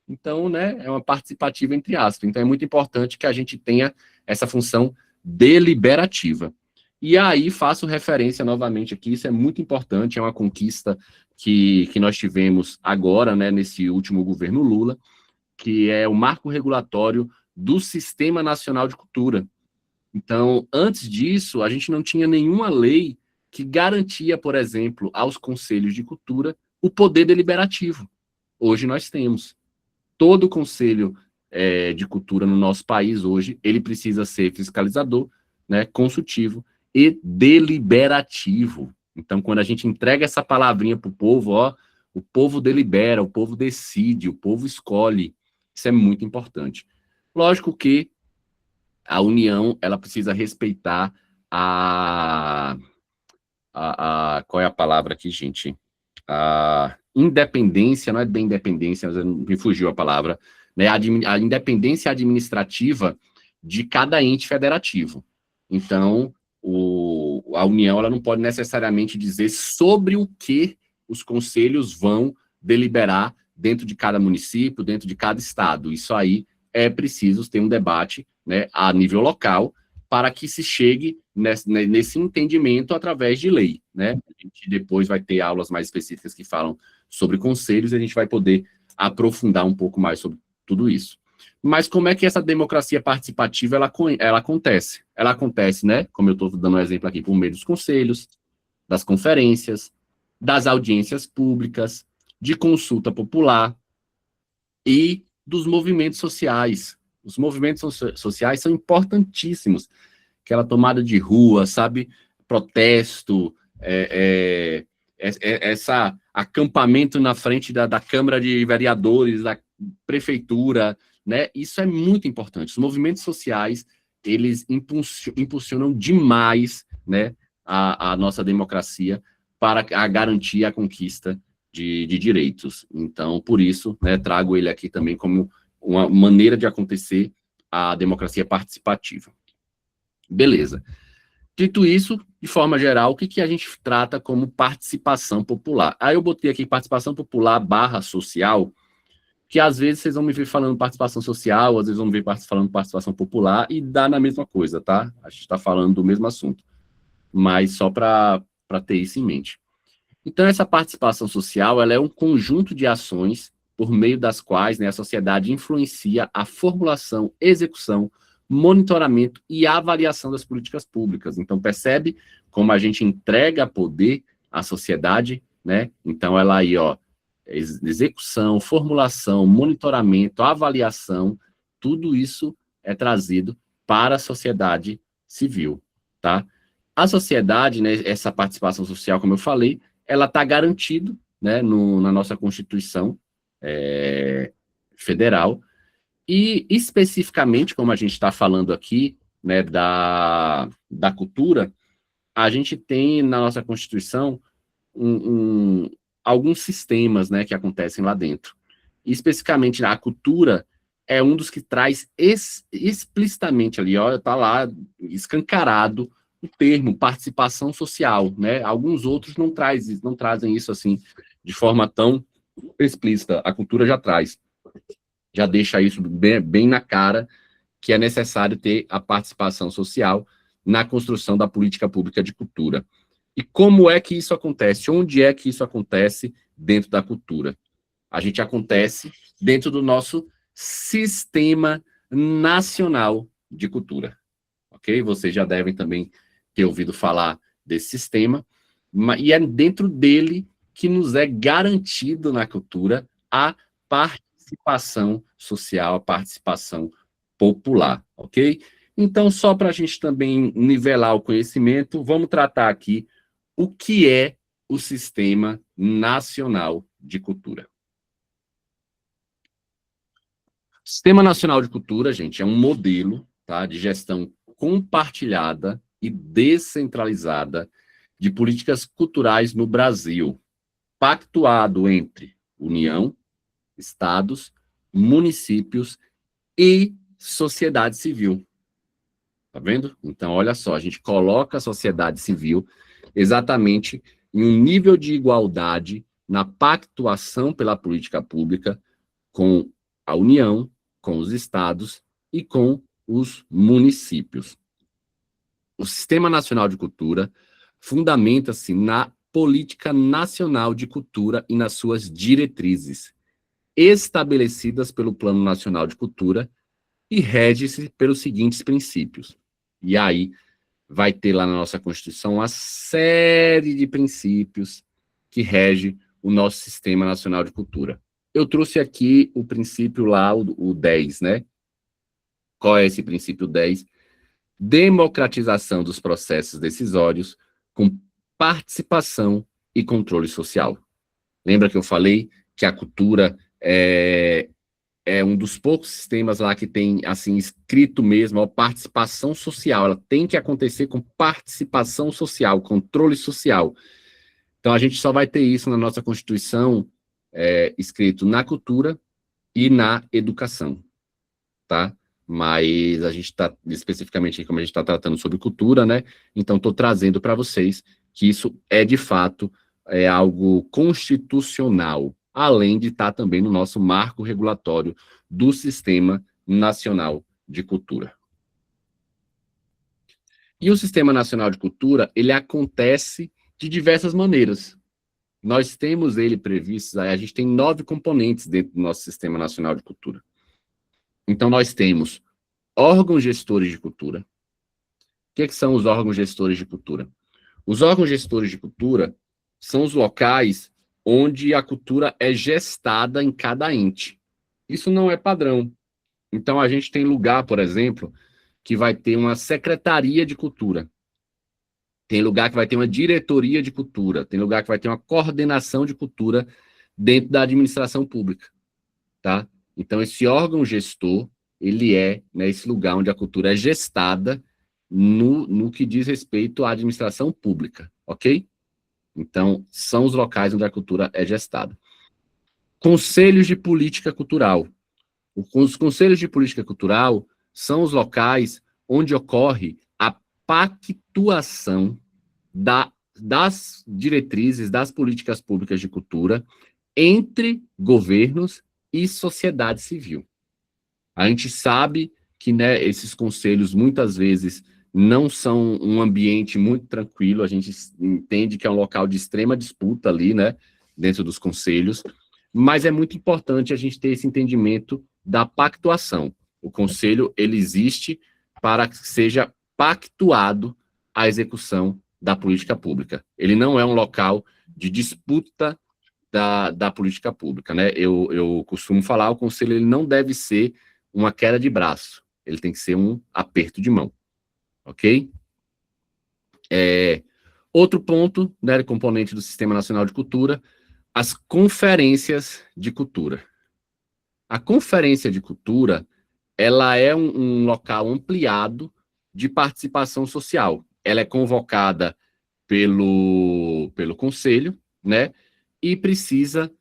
Então, né, é uma participativa, entre aspas. Então, é muito importante que a gente tenha essa função deliberativa. E aí, faço referência novamente aqui, isso é muito importante, é uma conquista que nós tivemos agora, né, nesse último governo Lula, que é o marco regulatório do Sistema Nacional de Cultura. Então, antes disso, a gente não tinha nenhuma lei que garantia, por exemplo, aos conselhos de cultura o poder deliberativo. Hoje nós temos. Todo conselho de cultura no nosso país hoje, ele precisa ser fiscalizador, né, consultivo e deliberativo. Então, quando a gente entrega essa palavrinha para o povo, ó, o povo delibera, o povo decide, o povo escolhe. Isso é muito importante. Lógico que a União, ela precisa respeitar qual é a palavra aqui, gente? A independência, não é bem independência, mas me fugiu a palavra, né? A independência administrativa de cada ente federativo. Então, a União, ela não pode necessariamente dizer sobre o que os conselhos vão deliberar dentro de cada município, dentro de cada estado. Isso aí é preciso ter um debate, né, a nível local, para que se chegue nesse entendimento através de lei, né? A gente depois vai ter aulas mais específicas que falam sobre conselhos e a gente vai poder aprofundar um pouco mais sobre tudo isso. Mas como é que essa democracia participativa ela acontece? Ela acontece, né, como eu estou dando um exemplo aqui, por meio dos conselhos, das conferências, das audiências públicas, de consulta popular e dos movimentos sociais. Os movimentos sociais são importantíssimos. Aquela tomada de rua, sabe? Protesto, essa acampamento na frente da Câmara de Vereadores, da Prefeitura, né? Isso é muito importante. Os movimentos sociais, eles impulsionam demais, né, a nossa democracia para garantir a conquista de direitos. Então, por isso, né, trago ele aqui também como uma maneira de acontecer a democracia participativa. Beleza. Dito isso, de forma geral, o que a gente trata como participação popular? Aí eu botei aqui participação popular / social, que às vezes vocês vão me ver falando participação social, às vezes vão me ver falando participação popular, e dá na mesma coisa, tá? A gente está falando do mesmo assunto, mas só para ter isso em mente. Então, essa participação social, ela é um conjunto de ações por meio das quais, né, a sociedade influencia a formulação, execução, monitoramento e avaliação das políticas públicas. Então, percebe como a gente entrega poder à sociedade, né? Então, ela aí, ó, execução, formulação, monitoramento, avaliação, tudo isso é trazido para a sociedade civil, tá? A sociedade, né, essa participação social, como eu falei, ela está garantida, né, na nossa Constituição Federal, e especificamente, como a gente está falando aqui, né, da cultura, a gente tem na nossa Constituição alguns sistemas, né, que acontecem lá dentro. E, especificamente, a cultura é um dos que traz explicitamente ali, ó, está lá escancarado o termo participação social, né? Alguns outros não trazem isso assim de forma tão explícita. A cultura já traz, já deixa isso bem na cara que é necessário ter a participação social na construção da política pública de cultura. E como é que isso acontece? Onde é que isso acontece dentro da cultura? A gente acontece dentro do nosso Sistema Nacional de Cultura. Ok? Vocês já devem também ter ouvido falar desse sistema, e é dentro dele que nos é garantido na cultura a participação social, a participação popular, ok? Então, só para a gente também nivelar o conhecimento, vamos tratar aqui o que é o Sistema Nacional de Cultura. O Sistema Nacional de Cultura, gente, é um modelo, tá, de gestão compartilhada e descentralizada de políticas culturais no Brasil, pactuado entre União, estados, municípios e sociedade civil. Tá vendo? Então, olha só, a gente coloca a sociedade civil exatamente em um nível de igualdade na pactuação pela política pública com a União, com os estados e com os municípios. O Sistema Nacional de Cultura fundamenta-se na Política Nacional de Cultura e nas suas diretrizes, estabelecidas pelo Plano Nacional de Cultura, e rege-se pelos seguintes princípios. E aí vai ter lá na nossa Constituição uma série de princípios que rege o nosso Sistema Nacional de Cultura. Eu trouxe aqui o princípio lá, o 10, né? Qual é esse princípio 10? Democratização dos processos decisórios com participação e controle social. Lembra que eu falei que a cultura é um dos poucos sistemas lá que tem, assim, escrito mesmo, a participação social, ela tem que acontecer com participação social, controle social. Então, a gente só vai ter isso na nossa Constituição, escrito na cultura e na educação, tá? Mas a gente está, especificamente, como a gente está tratando sobre cultura, né? Então, estou trazendo para vocês que isso é, de fato, algo constitucional, além de estar também no nosso marco regulatório do Sistema Nacional de Cultura. E o Sistema Nacional de Cultura, ele acontece de diversas maneiras. Nós temos ele previsto, a gente tem 9 componentes dentro do nosso Sistema Nacional de Cultura. Então, nós temos órgãos gestores de cultura. O que são os órgãos gestores de cultura? Os órgãos gestores de cultura são os locais onde a cultura é gestada em cada ente. Isso não é padrão. Então, a gente tem lugar, por exemplo, que vai ter uma secretaria de cultura. Tem lugar que vai ter uma diretoria de cultura. Tem lugar que vai ter uma coordenação de cultura dentro da administração pública, tá? Então, esse órgão gestor, ele é, né, esse lugar onde a cultura é gestada no que diz respeito à administração pública, ok? Então, são os locais onde a cultura é gestada. Conselhos de política cultural. Os conselhos de política cultural são os locais onde ocorre a pactuação das diretrizes, das políticas públicas de cultura entre governos e sociedade civil. A gente sabe que, né, esses conselhos muitas vezes não são um ambiente muito tranquilo, a gente entende que é um local de extrema disputa ali, né, dentro dos conselhos, mas é muito importante a gente ter esse entendimento da pactuação. O conselho, ele existe para que seja pactuado a execução da política pública. Ele não é um local de disputa da política pública, né? Eu costumo falar, o conselho ele não deve ser uma queda de braço, ele tem que ser um aperto de mão, ok? Outro ponto, né, componente do Sistema Nacional de Cultura, as conferências de cultura. A conferência de cultura, ela é um local ampliado de participação social. Ela é convocada pelo conselho, né, e precisa,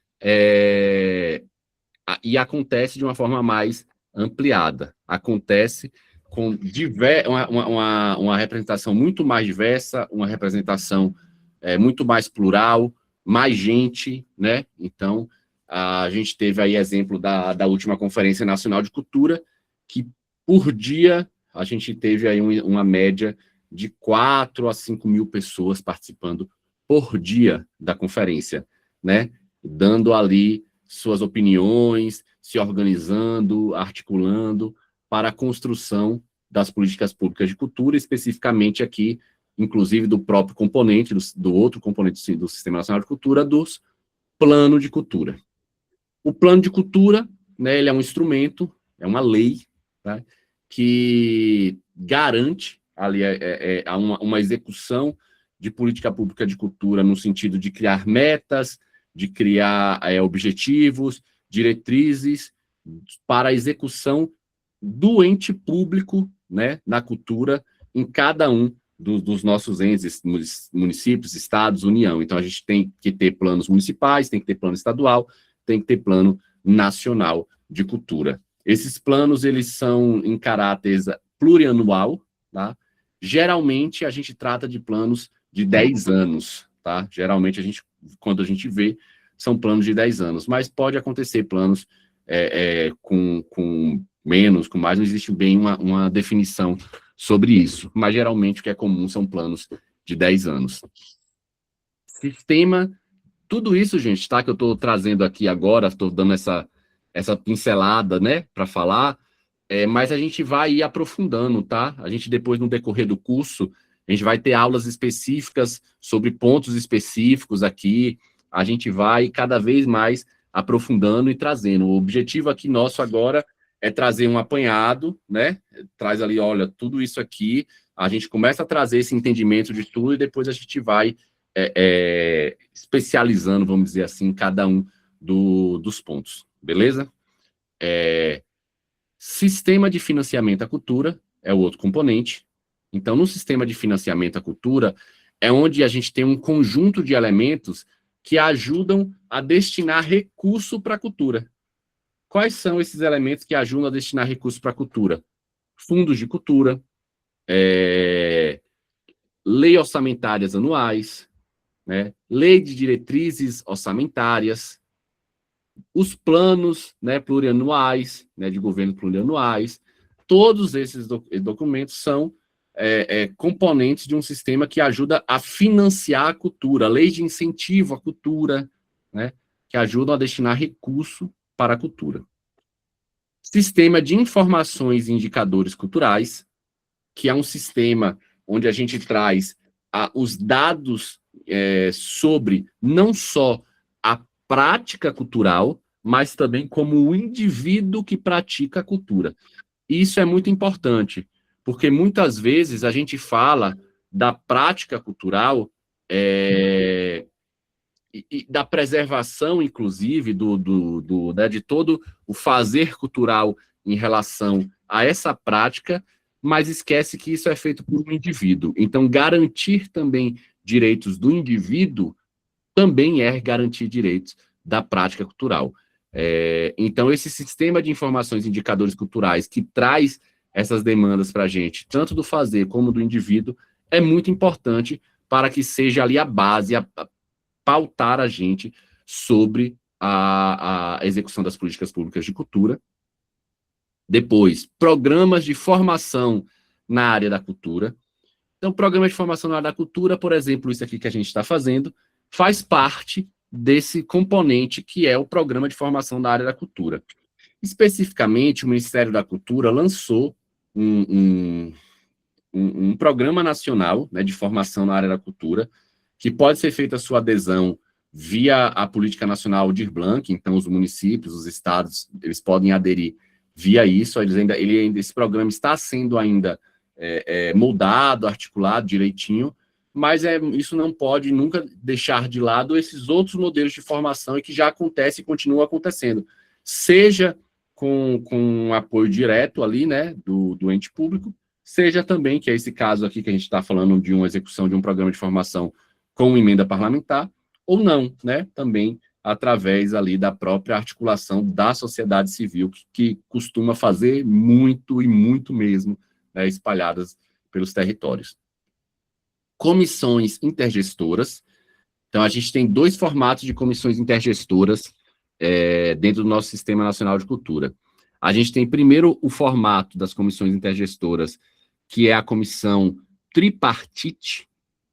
e acontece de uma forma mais ampliada. Acontece com uma representação muito mais diversa, uma representação muito mais plural, mais gente, né? Então, a gente teve aí exemplo da última Conferência Nacional de Cultura, que por dia a gente teve aí uma média de 4 a 5 mil pessoas participando por dia da conferência, né? Dando ali suas opiniões, se organizando, articulando para a construção das políticas públicas de cultura, especificamente aqui, inclusive do próprio componente, do outro componente do Sistema Nacional de Cultura, dos planos de cultura. O plano de cultura, né, ele é um instrumento, é uma lei, tá, que garante ali uma execução de política pública de cultura no sentido de criar metas, de criar objetivos, diretrizes para a execução do ente público, né, na cultura em cada um dos nossos entes, municípios, estados, União. Então, a gente tem que ter planos municipais, tem que ter plano estadual, tem que ter plano nacional de cultura. Esses planos, eles são em caráter plurianual, tá? Geralmente, a gente trata de planos de 10 anos, tá? Geralmente, quando a gente vê, são planos de 10 anos, mas pode acontecer planos com menos, com mais, não existe bem uma definição sobre isso, mas geralmente o que é comum são planos de 10 anos. Sistema, tudo isso, gente, tá, que eu estou trazendo aqui agora, estou dando essa pincelada, né, para falar, mas a gente vai ir aprofundando, tá? A gente depois, no decorrer do curso, a gente vai ter aulas específicas sobre pontos específicos aqui, a gente vai cada vez mais aprofundando e trazendo. O objetivo aqui nosso agora é trazer um apanhado, né? Traz ali, olha, tudo isso aqui, a gente começa a trazer esse entendimento de tudo e depois a gente vai especializando, vamos dizer assim, cada um dos pontos, beleza? Sistema de financiamento à cultura é o outro componente. Então, no sistema de financiamento à cultura, é onde a gente tem um conjunto de elementos que ajudam a destinar recurso para a cultura. Quais são esses elementos que ajudam a destinar recursos para a cultura? Fundos de cultura, lei orçamentárias anuais, né, lei de diretrizes orçamentárias, os planos, né, plurianuais, né, de governo plurianuais, todos esses documentos são componentes de um sistema que ajuda a financiar a cultura, leis de incentivo à cultura, né, que ajudam a destinar recurso para a cultura. Sistema de informações e indicadores culturais, que é um sistema onde a gente traz os dados sobre não só a prática cultural, mas também como o indivíduo que pratica a cultura. Isso é muito importante, porque muitas vezes a gente fala da prática cultural e da preservação, inclusive, né, de todo o fazer cultural em relação a essa prática, mas esquece que isso é feito por um indivíduo. Então, garantir também direitos do indivíduo também é garantir direitos da prática cultural. Então, esse sistema de informações e indicadores culturais que traz essas demandas para a gente, tanto do fazer como do indivíduo, é muito importante para que seja ali a base, a pautar a gente sobre a execução das políticas públicas de cultura. Depois, programas de formação na área da cultura. Então, programas de formação na área da cultura, por exemplo, isso aqui que a gente está fazendo, faz parte desse componente que é o programa de formação na área da cultura. Especificamente, o Ministério da Cultura lançou um programa nacional, né, de formação na área da cultura, que pode ser feita a sua adesão via a Política Nacional Aldir Blanc, então os municípios, os estados, eles podem aderir via isso, esse programa está sendo ainda moldado, articulado direitinho, mas isso não pode nunca deixar de lado esses outros modelos de formação e que já acontece e continua acontecendo, seja com apoio direto ali, né, do ente público, seja também, que é esse caso aqui que a gente está falando de uma execução de um programa de formação com emenda parlamentar, ou não, né, também através ali da própria articulação da sociedade civil, que costuma fazer muito e muito mesmo, né, espalhadas pelos territórios. Comissões intergestoras. Então, a gente tem 2 formatos de comissões intergestoras dentro do nosso Sistema Nacional de Cultura. A gente tem, primeiro, o formato das comissões intergestoras, que é a comissão tripartite,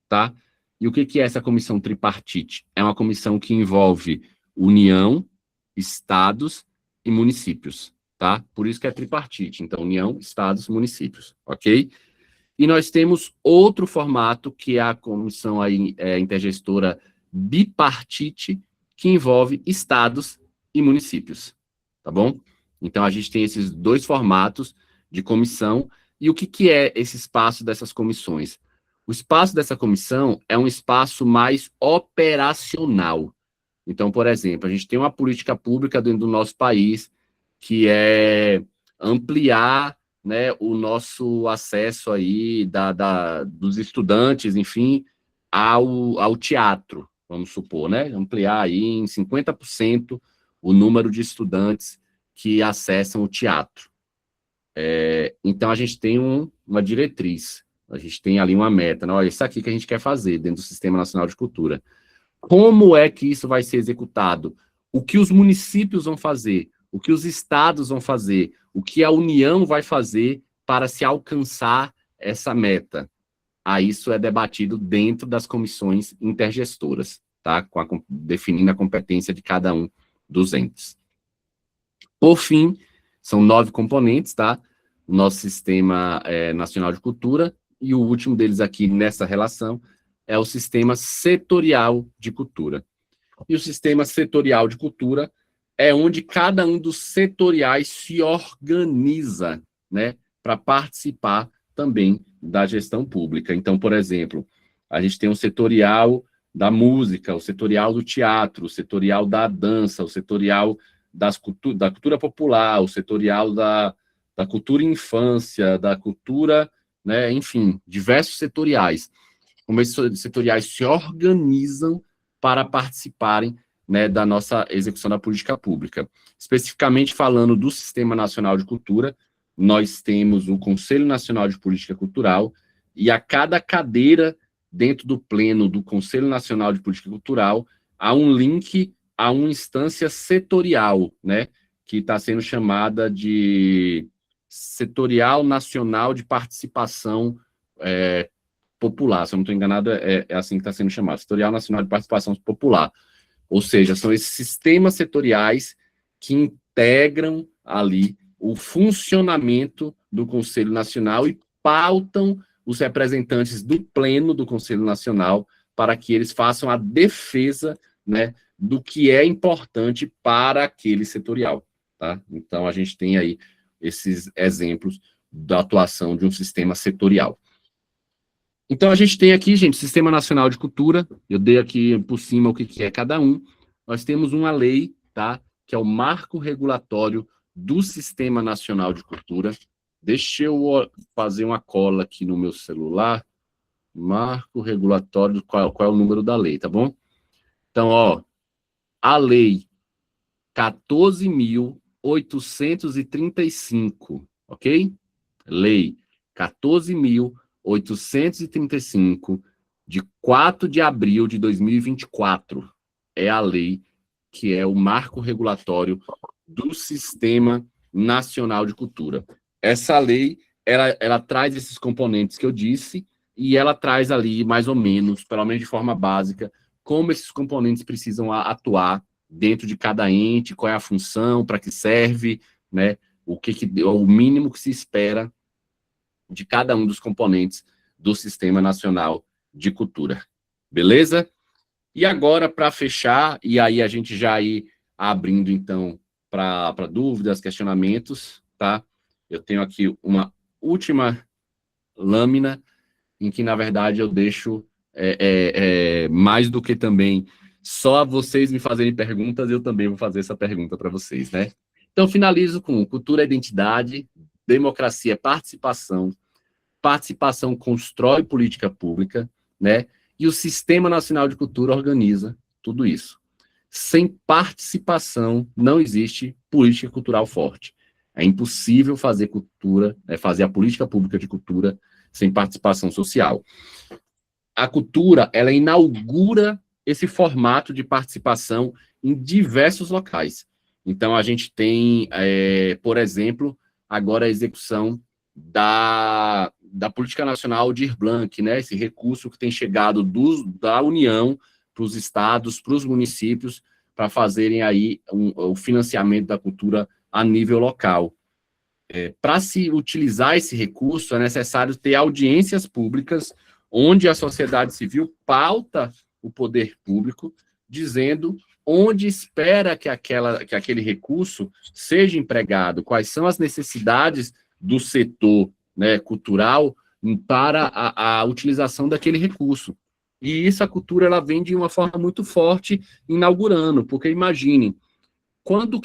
tá? E o que é essa comissão tripartite? É uma comissão que envolve União, estados e municípios, tá? Por isso que é tripartite. Então, União, estados, municípios, ok? E nós temos outro formato, que é a comissão intergestora bipartite, que envolve estados e municípios, tá bom? Então, a gente tem esses 2 formatos de comissão. E o que é esse espaço dessas comissões? O espaço dessa comissão é um espaço mais operacional. Então, por exemplo, a gente tem uma política pública dentro do nosso país que é ampliar, né, o nosso acesso aí dos estudantes, enfim, ao teatro, vamos supor, né? Ampliar aí em 50% o número de estudantes que acessam o teatro. Então, a gente tem uma diretriz, a gente tem ali uma meta, né? Olha, isso aqui que a gente quer fazer dentro do Sistema Nacional de Cultura. Como é que isso vai ser executado? O que os municípios vão fazer? O que os estados vão fazer? O que a União vai fazer para se alcançar essa meta? Isso é debatido dentro das comissões intergestoras, tá? Definindo a competência de cada um dos entes. Por fim, são 9 componentes, tá? O nosso Sistema Nacional de Cultura, e o último deles aqui nessa relação é o Sistema Setorial de Cultura. E o Sistema Setorial de Cultura é onde cada um dos setoriais se organiza, né, para participar também da gestão pública. Então, por exemplo, a gente tem um setorial da música, o setorial do teatro, o setorial da dança, o setorial da cultura popular, o setorial da cultura e infância, da cultura, né, enfim, diversos setoriais. Como esses setoriais se organizam para participarem, né, da nossa execução da política pública. Especificamente falando do Sistema Nacional de Cultura, nós temos o Conselho Nacional de Política Cultural, e a cada cadeira dentro do pleno do Conselho Nacional de Política Cultural há um link a uma instância setorial, né, que está sendo chamada de Setorial Nacional de Participação Popular. Se eu não estou enganado, é assim que está sendo chamado, Setorial Nacional de Participação Popular. Ou seja, são esses sistemas setoriais que integram ali o funcionamento do Conselho Nacional e pautam os representantes do pleno do Conselho Nacional para que eles façam a defesa, né, do que é importante para aquele setorial, tá? Então, a gente tem aí esses exemplos da atuação de um sistema setorial. Então, a gente tem aqui, gente, Sistema Nacional de Cultura, eu dei aqui por cima o que é cada um. Nós temos uma lei, tá, que é o Marco Regulatório do Sistema Nacional de Cultura. Deixa eu fazer uma cola aqui no meu celular. Marco Regulatório, qual é o número da lei, tá bom? Então, ó, a lei 14.835, ok? Lei 14.835, de 4 de abril de 2024. É a lei que é o marco regulatório do Sistema Nacional de Cultura. Essa lei, ela traz esses componentes que eu disse, e ela traz ali, mais ou menos, pelo menos de forma básica, como esses componentes precisam atuar dentro de cada ente, qual é a função, para que serve, né? O mínimo que se espera de cada um dos componentes do Sistema Nacional de Cultura. Beleza? E agora, para fechar, e aí a gente já ir abrindo, então, para dúvidas, questionamentos, tá? Eu tenho aqui uma última lâmina em que, na verdade, eu deixo mais do que também só vocês me fazerem perguntas, eu também vou fazer essa pergunta para vocês, né? Então, finalizo com cultura é identidade, democracia é participação, participação constrói política pública, né? E o Sistema Nacional de Cultura organiza tudo isso. Sem participação, não existe política cultural forte. É impossível fazer cultura, fazer a política pública de cultura sem participação social. A cultura, ela inaugura esse formato de participação em diversos locais. Então, a gente tem, por exemplo, agora a execução da Política Nacional de Aldir Blanc, né? Esse recurso que tem chegado da União para os estados, para os municípios, para fazerem aí o financiamento da cultura a nível local. Para se utilizar esse recurso, é necessário ter audiências públicas, onde a sociedade civil pauta o poder público, dizendo onde espera que aquele recurso seja empregado, quais são as necessidades do setor, né, cultural para a utilização daquele recurso. E isso, a cultura, ela vem de uma forma muito forte, inaugurando, porque imagine, quando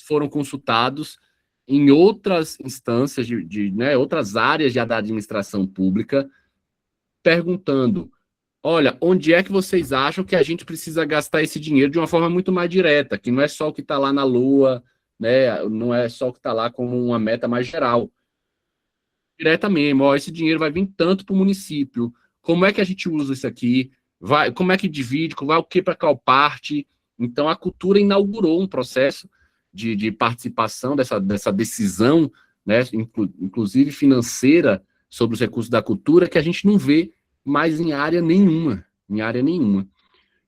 foram consultados em outras instâncias, né, outras áreas da administração pública, perguntando, olha, onde é que vocês acham que a gente precisa gastar esse dinheiro de uma forma muito mais direta, que não é só o que está lá na Lua, né, não é só o que está lá como uma meta mais geral. Direta mesmo, ó, esse dinheiro vai vir tanto para o município, como é que a gente usa isso aqui, como é que divide, vai o que para qual parte. Então, a cultura inaugurou um processo de participação dessa decisão, né, inclusive financeira, sobre os recursos da cultura, que a gente não vê mais em área nenhuma,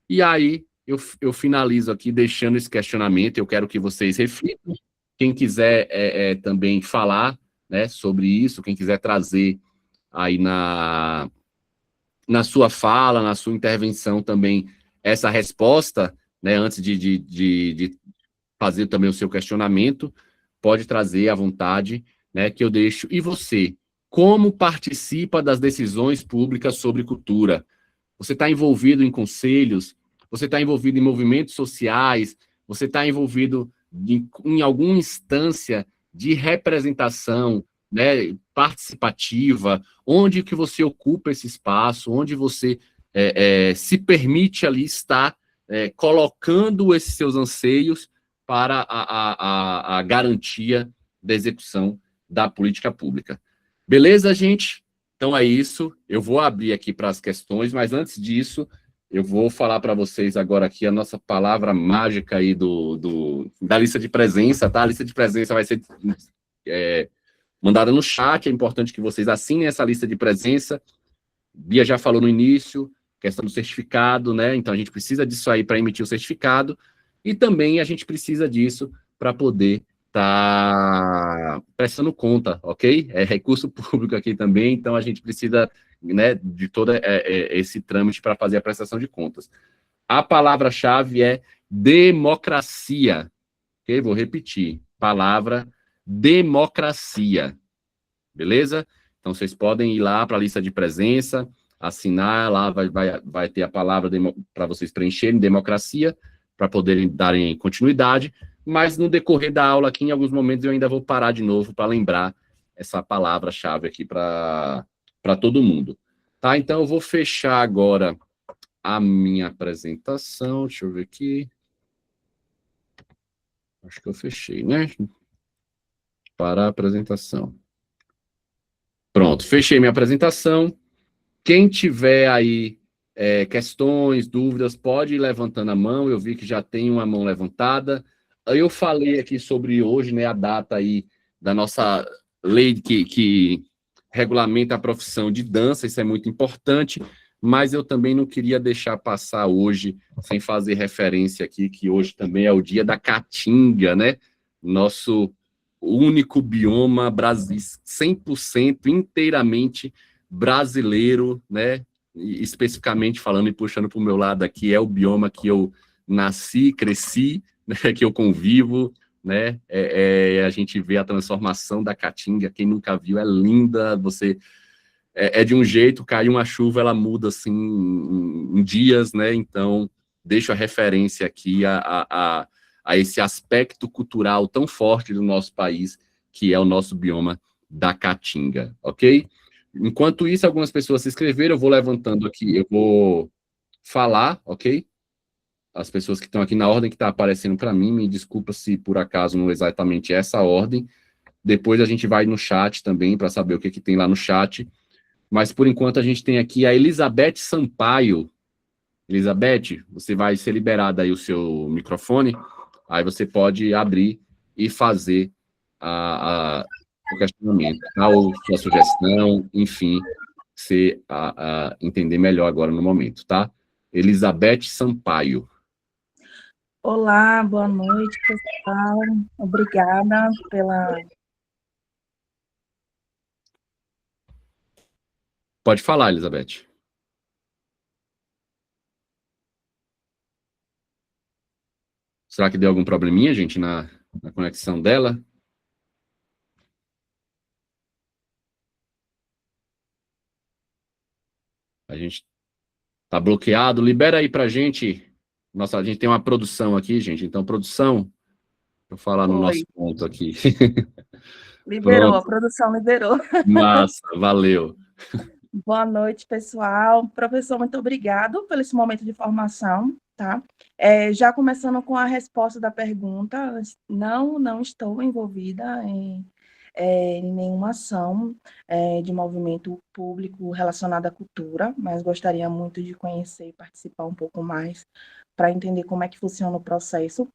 E aí, eu finalizo aqui deixando esse questionamento, eu quero que vocês reflitam. Quem quiser também falar, né, sobre isso, quem quiser trazer aí na sua fala, na sua intervenção também, essa resposta, né, antes de fazer também o seu questionamento, pode trazer à vontade, né, que eu deixo. E você, como participa das decisões públicas sobre cultura? Você está envolvido em conselhos? Você está envolvido em movimentos sociais? Você está envolvido em alguma instância de representação, né, participativa? Onde que você ocupa esse espaço? Onde você se permite ali estar colocando esses seus anseios para a garantia da execução da política pública. Beleza, gente? Então é isso. Eu vou abrir aqui para as questões, mas antes disso, eu vou falar para vocês agora aqui a nossa palavra mágica aí da lista de presença, tá? A lista de presença vai ser mandada no chat, é importante que vocês assinem essa lista de presença. Bia já falou no início, questão do certificado, né? Então a gente precisa disso aí para emitir o certificado, e também a gente precisa disso para poder estar prestando conta, ok? É recurso público aqui também, então a gente precisa, né, de todo esse trâmite para fazer a prestação de contas. A palavra-chave é democracia, ok? Vou repetir, palavra democracia, beleza? Então vocês podem ir lá para a lista de presença, assinar, lá vai ter a palavra para vocês preencherem, democracia, para poderem darem continuidade, mas no decorrer da aula aqui, em alguns momentos, eu ainda vou parar de novo para lembrar essa palavra-chave aqui para todo mundo. Tá? Então, eu vou fechar agora a minha apresentação. Deixa eu ver aqui. Acho que eu fechei, né? Para a apresentação. Pronto, fechei minha apresentação. Quem tiver aí questões, dúvidas, pode ir levantando a mão. Eu vi que já tem uma mão levantada. Eu falei aqui sobre hoje, né, a data aí da nossa lei que regulamenta a profissão de dança, isso é muito importante, mas eu também não queria deixar passar hoje sem fazer referência aqui, que hoje também é o dia da Caatinga, né? Nosso único bioma brasileiro, 100% inteiramente brasileiro, né? E especificamente falando e puxando para o meu lado aqui, é o bioma que eu nasci, cresci, né? Que eu convivo, né? A gente vê a transformação da Caatinga, quem nunca viu, é linda, você... É de um jeito, cai uma chuva, ela muda assim em dias, né? Então, deixo a referência aqui a esse aspecto cultural tão forte do nosso país, que é o nosso bioma da Caatinga, ok? Enquanto isso, algumas pessoas se inscreveram, eu vou levantando aqui, eu vou falar, ok? As pessoas que estão aqui na ordem que está aparecendo para mim, me desculpa se por acaso não é exatamente essa ordem. Depois a gente vai no chat também para saber o que tem lá no chat. Mas, por enquanto, a gente tem aqui a Elizabeth Sampaio. Elizabeth, você vai ser liberada aí o seu microfone, aí você pode abrir e fazer o questionamento, ou sua sugestão, enfim, você entender melhor agora no momento, tá? Elizabeth Sampaio. Olá, boa noite, pessoal. Obrigada pela... Pode falar, Elizabeth. Será que deu algum probleminha, gente, na conexão dela? A gente tá bloqueado. Libera aí pra gente. Nossa, a gente tem uma produção aqui, gente. Então, produção, vou falar no nosso ponto aqui. Liberou, Pronto. a produção liberou. Massa, valeu. Boa noite, pessoal. Professor, muito obrigado pelo esse momento de formação, tá? Já começando com a resposta da pergunta, não estou envolvida em nenhuma ação de movimento público relacionado à cultura, mas gostaria muito de conhecer e participar um pouco mais para entender como é que funciona o processo.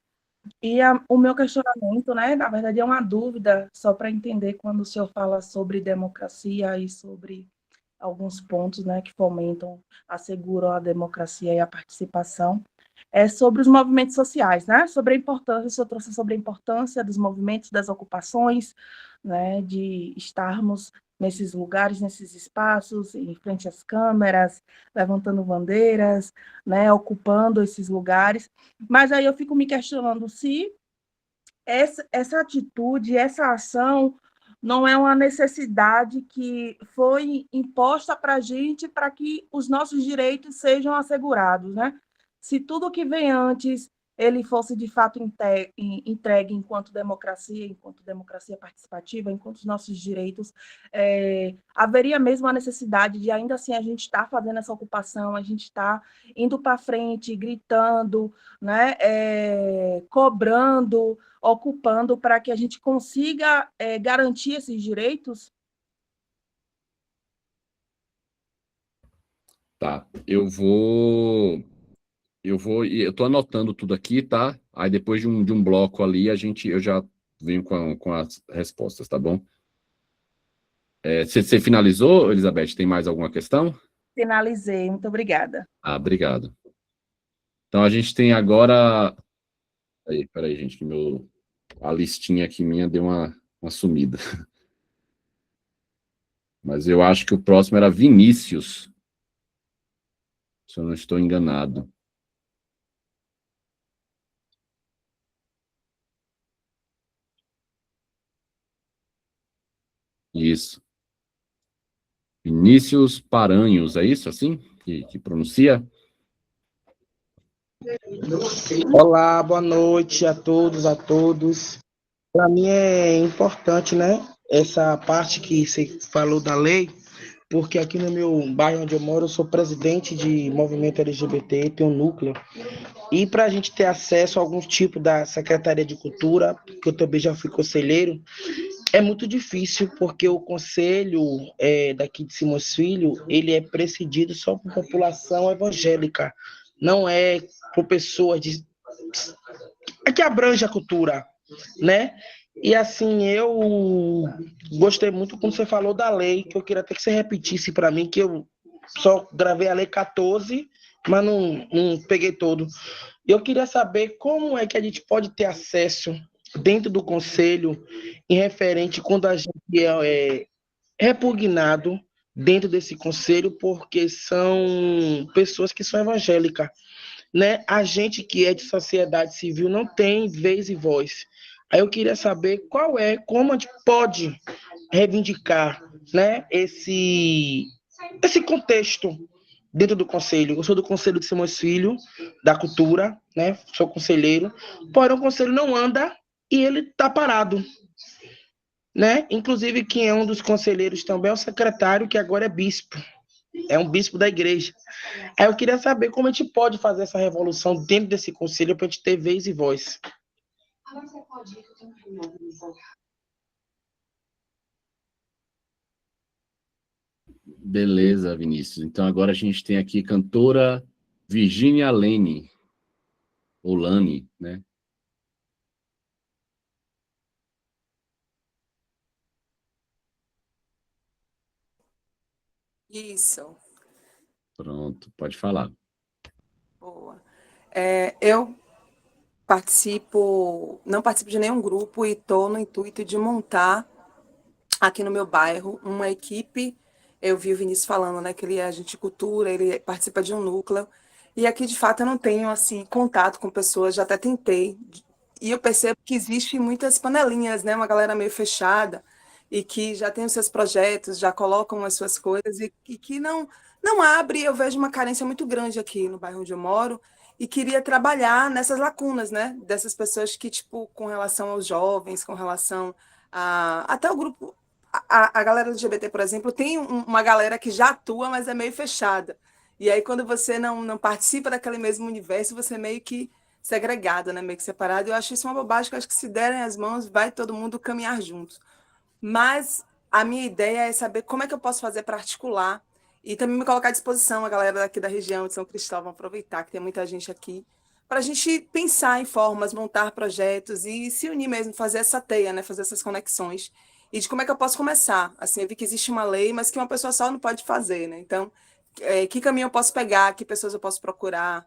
E o meu questionamento, né, na verdade, é uma dúvida, só para entender quando o senhor fala sobre democracia e sobre alguns pontos, né, que fomentam, asseguram a democracia e a participação, sobre os movimentos sociais, né, sobre a importância, o senhor trouxe sobre a importância dos movimentos, das ocupações, né, de estarmos nesses lugares, nesses espaços, em frente às câmeras, levantando bandeiras, né, ocupando esses lugares, mas aí eu fico me questionando se essa atitude, essa ação não é uma necessidade que foi imposta para a gente para que os nossos direitos sejam assegurados, né? Se tudo que vem antes ele fosse de fato entregue enquanto democracia participativa, enquanto os nossos direitos, haveria mesmo a necessidade de, ainda assim, a gente estar fazendo essa ocupação, a gente estar indo para frente, gritando, né, cobrando, ocupando, para que a gente consiga garantir esses direitos? Tá, eu tô anotando tudo aqui, tá? Aí depois de um bloco ali, eu já venho com as respostas, tá bom? Você finalizou, Elizabeth? Tem mais alguma questão? Finalizei, muito obrigada. Obrigado. Então, a gente tem agora... Peraí, gente, que a listinha aqui minha deu uma sumida. Mas eu acho que o próximo era Vinícius, se eu não estou enganado. Isso. Vinícius Paranhos, é isso assim que pronuncia? Olá, boa noite a todos, a todos. Para mim é importante, né, essa parte que você falou da lei, porque aqui no meu bairro onde eu moro, eu sou presidente de movimento LGBT, tenho um núcleo, e para a gente ter acesso a algum tipo da Secretaria de Cultura, que eu também já fui conselheiro, é muito difícil, porque o conselho daqui de Simões Filho, ele é presidido só por população evangélica, não é por pessoas que abrange a cultura, né? E assim, eu gostei muito quando você falou da lei, que eu queria até que você repetisse para mim, que eu só gravei a lei 14, mas não peguei todo. Eu queria saber como é que a gente pode ter acesso dentro do conselho em referente quando a gente é repugnado dentro desse conselho, porque são pessoas que são evangélicas, né? A gente que é de sociedade civil não tem vez e voz. Aí eu queria saber como a gente pode reivindicar, né, esse contexto dentro do conselho. Eu sou do Conselho de Simões Filho, da Cultura, né? Sou conselheiro, porém o conselho não anda e ele está parado, né? Inclusive, quem é um dos conselheiros também é o secretário, que agora é bispo, é um bispo da igreja. Aí eu queria saber como a gente pode fazer essa revolução dentro desse conselho para a gente ter vez e voz. Beleza, Vinícius. Então agora a gente tem aqui cantora Virginia Lane, ou Lane, né? Isso, Pronto, pode falar. boa. Eu não participo de nenhum grupo e estou no intuito de montar aqui no meu bairro uma equipe. Eu vi o Vinícius falando, né, que ele é agente de cultura, ele participa de um núcleo. E aqui, de fato, eu não tenho assim contato com pessoas, já até tentei. E eu percebo que existe muitas panelinhas, né, uma galera meio fechada e que já tem os seus projetos, já colocam as suas coisas e que não abre. Eu vejo uma carência muito grande aqui no bairro onde eu moro e queria trabalhar nessas lacunas, né, dessas pessoas que, tipo, com relação aos jovens, com relação até o grupo, a galera LGBT, por exemplo, tem uma galera que já atua, mas é meio fechada. E aí, quando você não participa daquele mesmo universo, você é meio que segregado, né? Meio que separado. Eu acho isso uma bobagem, que eu acho que se derem as mãos, vai todo mundo caminhar junto. Mas a minha ideia é saber como é que eu posso fazer para articular e também me colocar à disposição, a galera daqui da região de São Cristóvão, aproveitar que tem muita gente aqui, para a gente pensar em formas, montar projetos e se unir mesmo, fazer essa teia, né? Fazer essas conexões. E de como é que eu posso começar? Assim, eu vi que existe uma lei, mas que uma pessoa só não pode fazer, né? Então, que caminho eu posso pegar? Que pessoas eu posso procurar?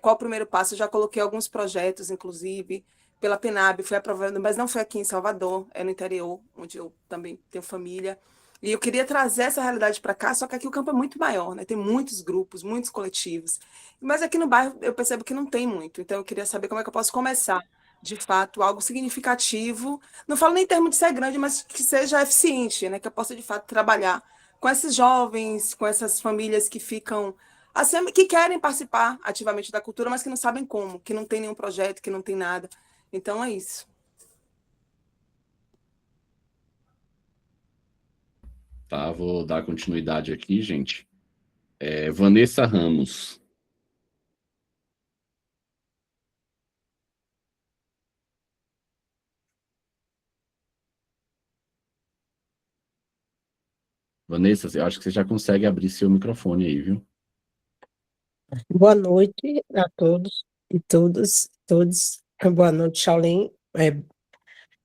Qual o primeiro passo? Eu já coloquei alguns projetos, inclusive, pela PNAB, fui aprovado, mas não foi aqui em Salvador, é no interior, onde eu também tenho família. E eu queria trazer essa realidade para cá, só que aqui o campo é muito maior, né? Tem muitos grupos, muitos coletivos. Mas aqui no bairro eu percebo que não tem muito. Então eu queria saber como é que eu posso começar, de fato, algo significativo. Não falo nem em termos de ser grande, mas que seja eficiente, né? Que eu possa, de fato, trabalhar com esses jovens, com essas famílias que ficam assim, que querem participar ativamente da cultura, mas que não sabem como, que não tem nenhum projeto, que não tem nada. Então é isso. Tá, vou dar continuidade aqui, gente. Vanessa Ramos. Vanessa, eu acho que você já consegue abrir seu microfone aí, viu? Boa noite a todos e todas, todos. Boa noite, Shaolin. É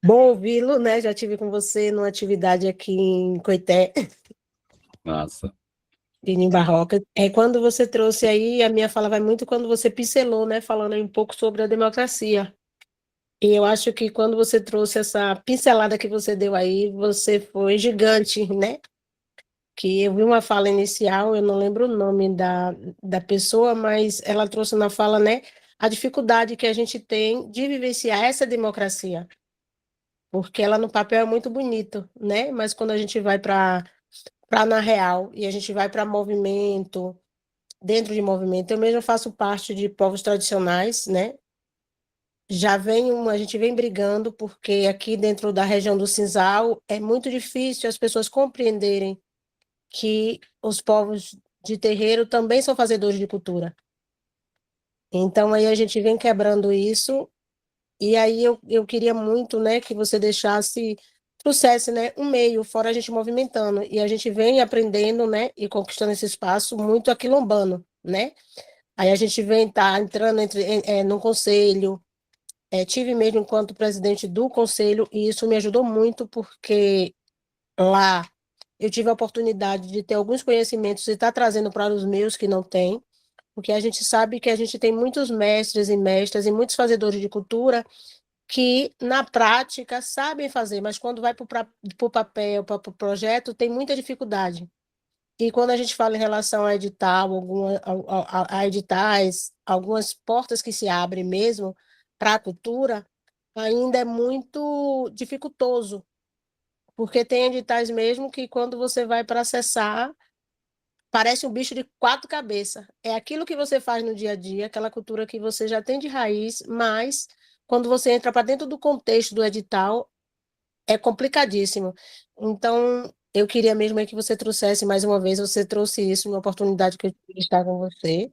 bom ouvi-lo, né? Já tive com você numa atividade aqui em Coité, Massa. em Barroca. Quando você trouxe aí, a minha fala vai muito quando você pincelou, né? Falando aí um pouco sobre a democracia. E eu acho que quando você trouxe essa pincelada que você deu aí, você foi gigante, né? Que eu vi uma fala inicial, eu não lembro o nome da pessoa, mas ela trouxe na fala, né, a dificuldade que a gente tem de vivenciar essa democracia, porque ela no papel é muito bonito, né, mas quando a gente vai para na real e a gente vai para movimento, dentro de movimento, eu mesmo faço parte de povos tradicionais, né, a gente vem brigando porque aqui dentro da região do Cinzal é muito difícil as pessoas compreenderem que os povos de terreiro também são fazedores de cultura. Então, aí a gente vem quebrando isso, e aí eu queria muito, né, que você deixasse trouxesse, né, um meio, fora a gente movimentando, e a gente vem aprendendo, né, e conquistando esse espaço muito aquilombando, né? Aí a gente vem entrando no conselho, tive mesmo enquanto presidente do conselho, e isso me ajudou muito, porque lá eu tive a oportunidade de ter alguns conhecimentos e estar trazendo para os meus que não têm, porque a gente sabe que a gente tem muitos mestres e mestras e muitos fazedores de cultura que, na prática, sabem fazer, mas quando vai para o papel, para o projeto, tem muita dificuldade. E quando a gente fala em relação a edital, a editais, algumas portas que se abrem mesmo para a cultura, ainda é muito dificultoso, porque tem editais mesmo que quando você vai para acessar, parece um bicho de 4 cabeças. É aquilo que você faz no dia a dia, aquela cultura que você já tem de raiz, mas quando você entra para dentro do contexto do edital, é complicadíssimo. Então, eu queria mesmo é que você trouxesse mais uma vez, você trouxe isso, uma oportunidade que eu tive de estar com você,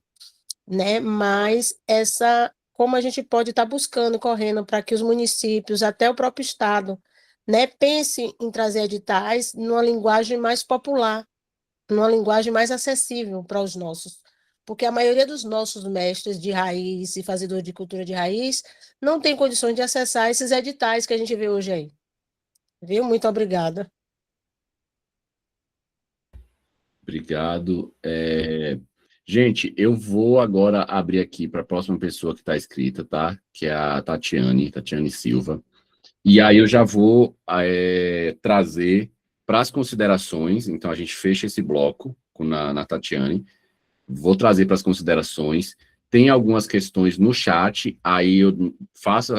né? Mas como a gente pode estar buscando, correndo para que os municípios, até o próprio estado, né, pense em trazer editais numa linguagem mais popular, numa linguagem mais acessível para os nossos. Porque a maioria dos nossos mestres de raiz e fazedores de cultura de raiz não tem condições de acessar esses editais que a gente vê hoje aí. Viu? Muito obrigada. Obrigado. Gente, eu vou agora abrir aqui para a próxima pessoa que está inscrita, tá? Que é a Tatiane Silva. E aí eu já vou trazer para as considerações, então a gente fecha esse bloco na Tatiane, vou trazer para as considerações, tem algumas questões no chat, aí eu faço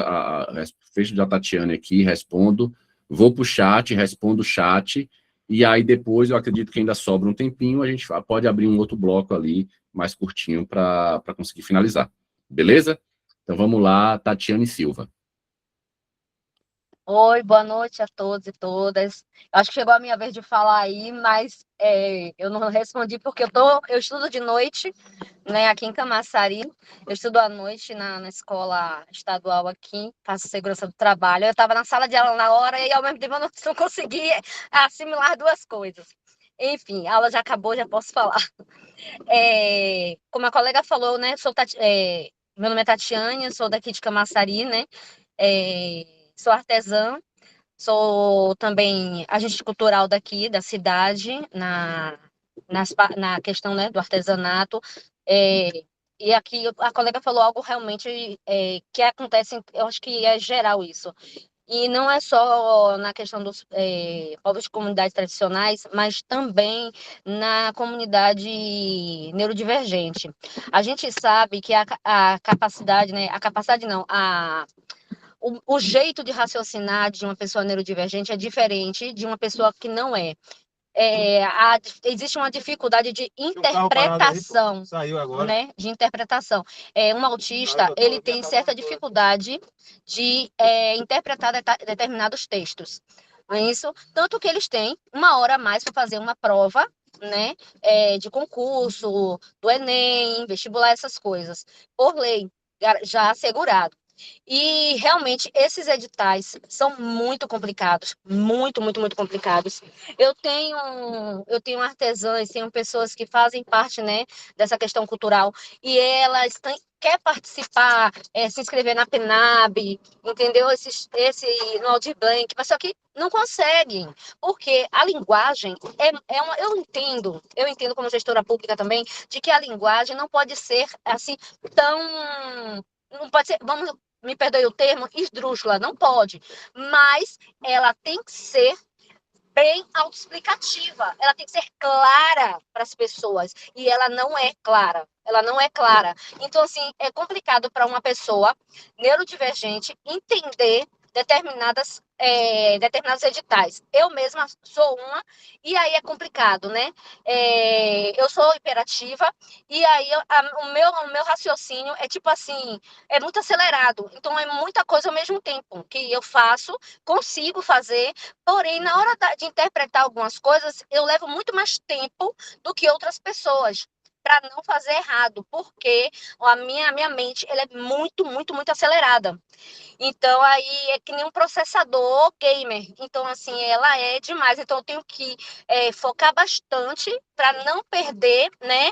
fecho da Tatiane aqui, respondo, vou para o chat, respondo o chat, e aí depois eu acredito que ainda sobra um tempinho, a gente pode abrir um outro bloco ali, mais curtinho, para conseguir finalizar. Beleza? Então vamos lá, Tatiane Silva. Oi, boa noite a todos e todas. Acho que chegou a minha vez de falar aí, mas eu não respondi porque eu estudo de noite, né, aqui em Camaçari. Eu estudo à noite na escola estadual aqui, faço segurança do trabalho. Eu estava na sala de aula na hora e ao mesmo tempo eu não consegui assimilar duas coisas. Enfim, a aula já acabou, já posso falar. Como a colega falou, né, meu nome é Tatiane, sou daqui de Camaçari, né? Sou artesã, sou também agente cultural daqui, da cidade, na questão, né, do artesanato. E aqui a colega falou algo realmente que acontece, eu acho que é geral isso. E não é só na questão dos povos de comunidades tradicionais, mas também na comunidade neurodivergente. A gente sabe que a capacidade, né, a capacidade não, o jeito de raciocinar de uma pessoa neurodivergente é diferente de uma pessoa que não é. Existe uma dificuldade de interpretação, né? De interpretação. Um autista, ele tem certa dificuldade de interpretar determinados textos. Não é isso? Tanto que eles têm 1 hora a mais para fazer uma prova, né? De concurso, do Enem, vestibular, essas coisas, por lei, já assegurado. E realmente esses editais são muito complicados, muito, muito, muito complicados. Eu tenho artesãs, tenho pessoas que fazem parte, né, dessa questão cultural e elas quer participar, se inscrever na PNAB, entendeu? No Aldir Blanc, mas só que não conseguem, porque a linguagem eu entendo como gestora pública também, de que a linguagem não pode ser assim não pode ser, me perdoe o termo, esdrúxula, não pode, mas ela tem que ser bem autoexplicativa, ela tem que ser clara para as pessoas, e ela não é clara, então assim, é complicado para uma pessoa neurodivergente entender determinados editais. Eu mesma sou uma, e aí é complicado, né? Eu sou hiperativa, e aí o meu raciocínio é tipo assim, é muito acelerado, então é muita coisa ao mesmo tempo que eu faço, consigo fazer, porém, na hora de interpretar algumas coisas, eu levo muito mais tempo do que outras pessoas. para não fazer errado, porque a minha mente ela é muito, muito, muito acelerada. Então, aí é que nem um processador gamer. Então, assim, ela é demais. Então, eu tenho que focar bastante para não perder, né?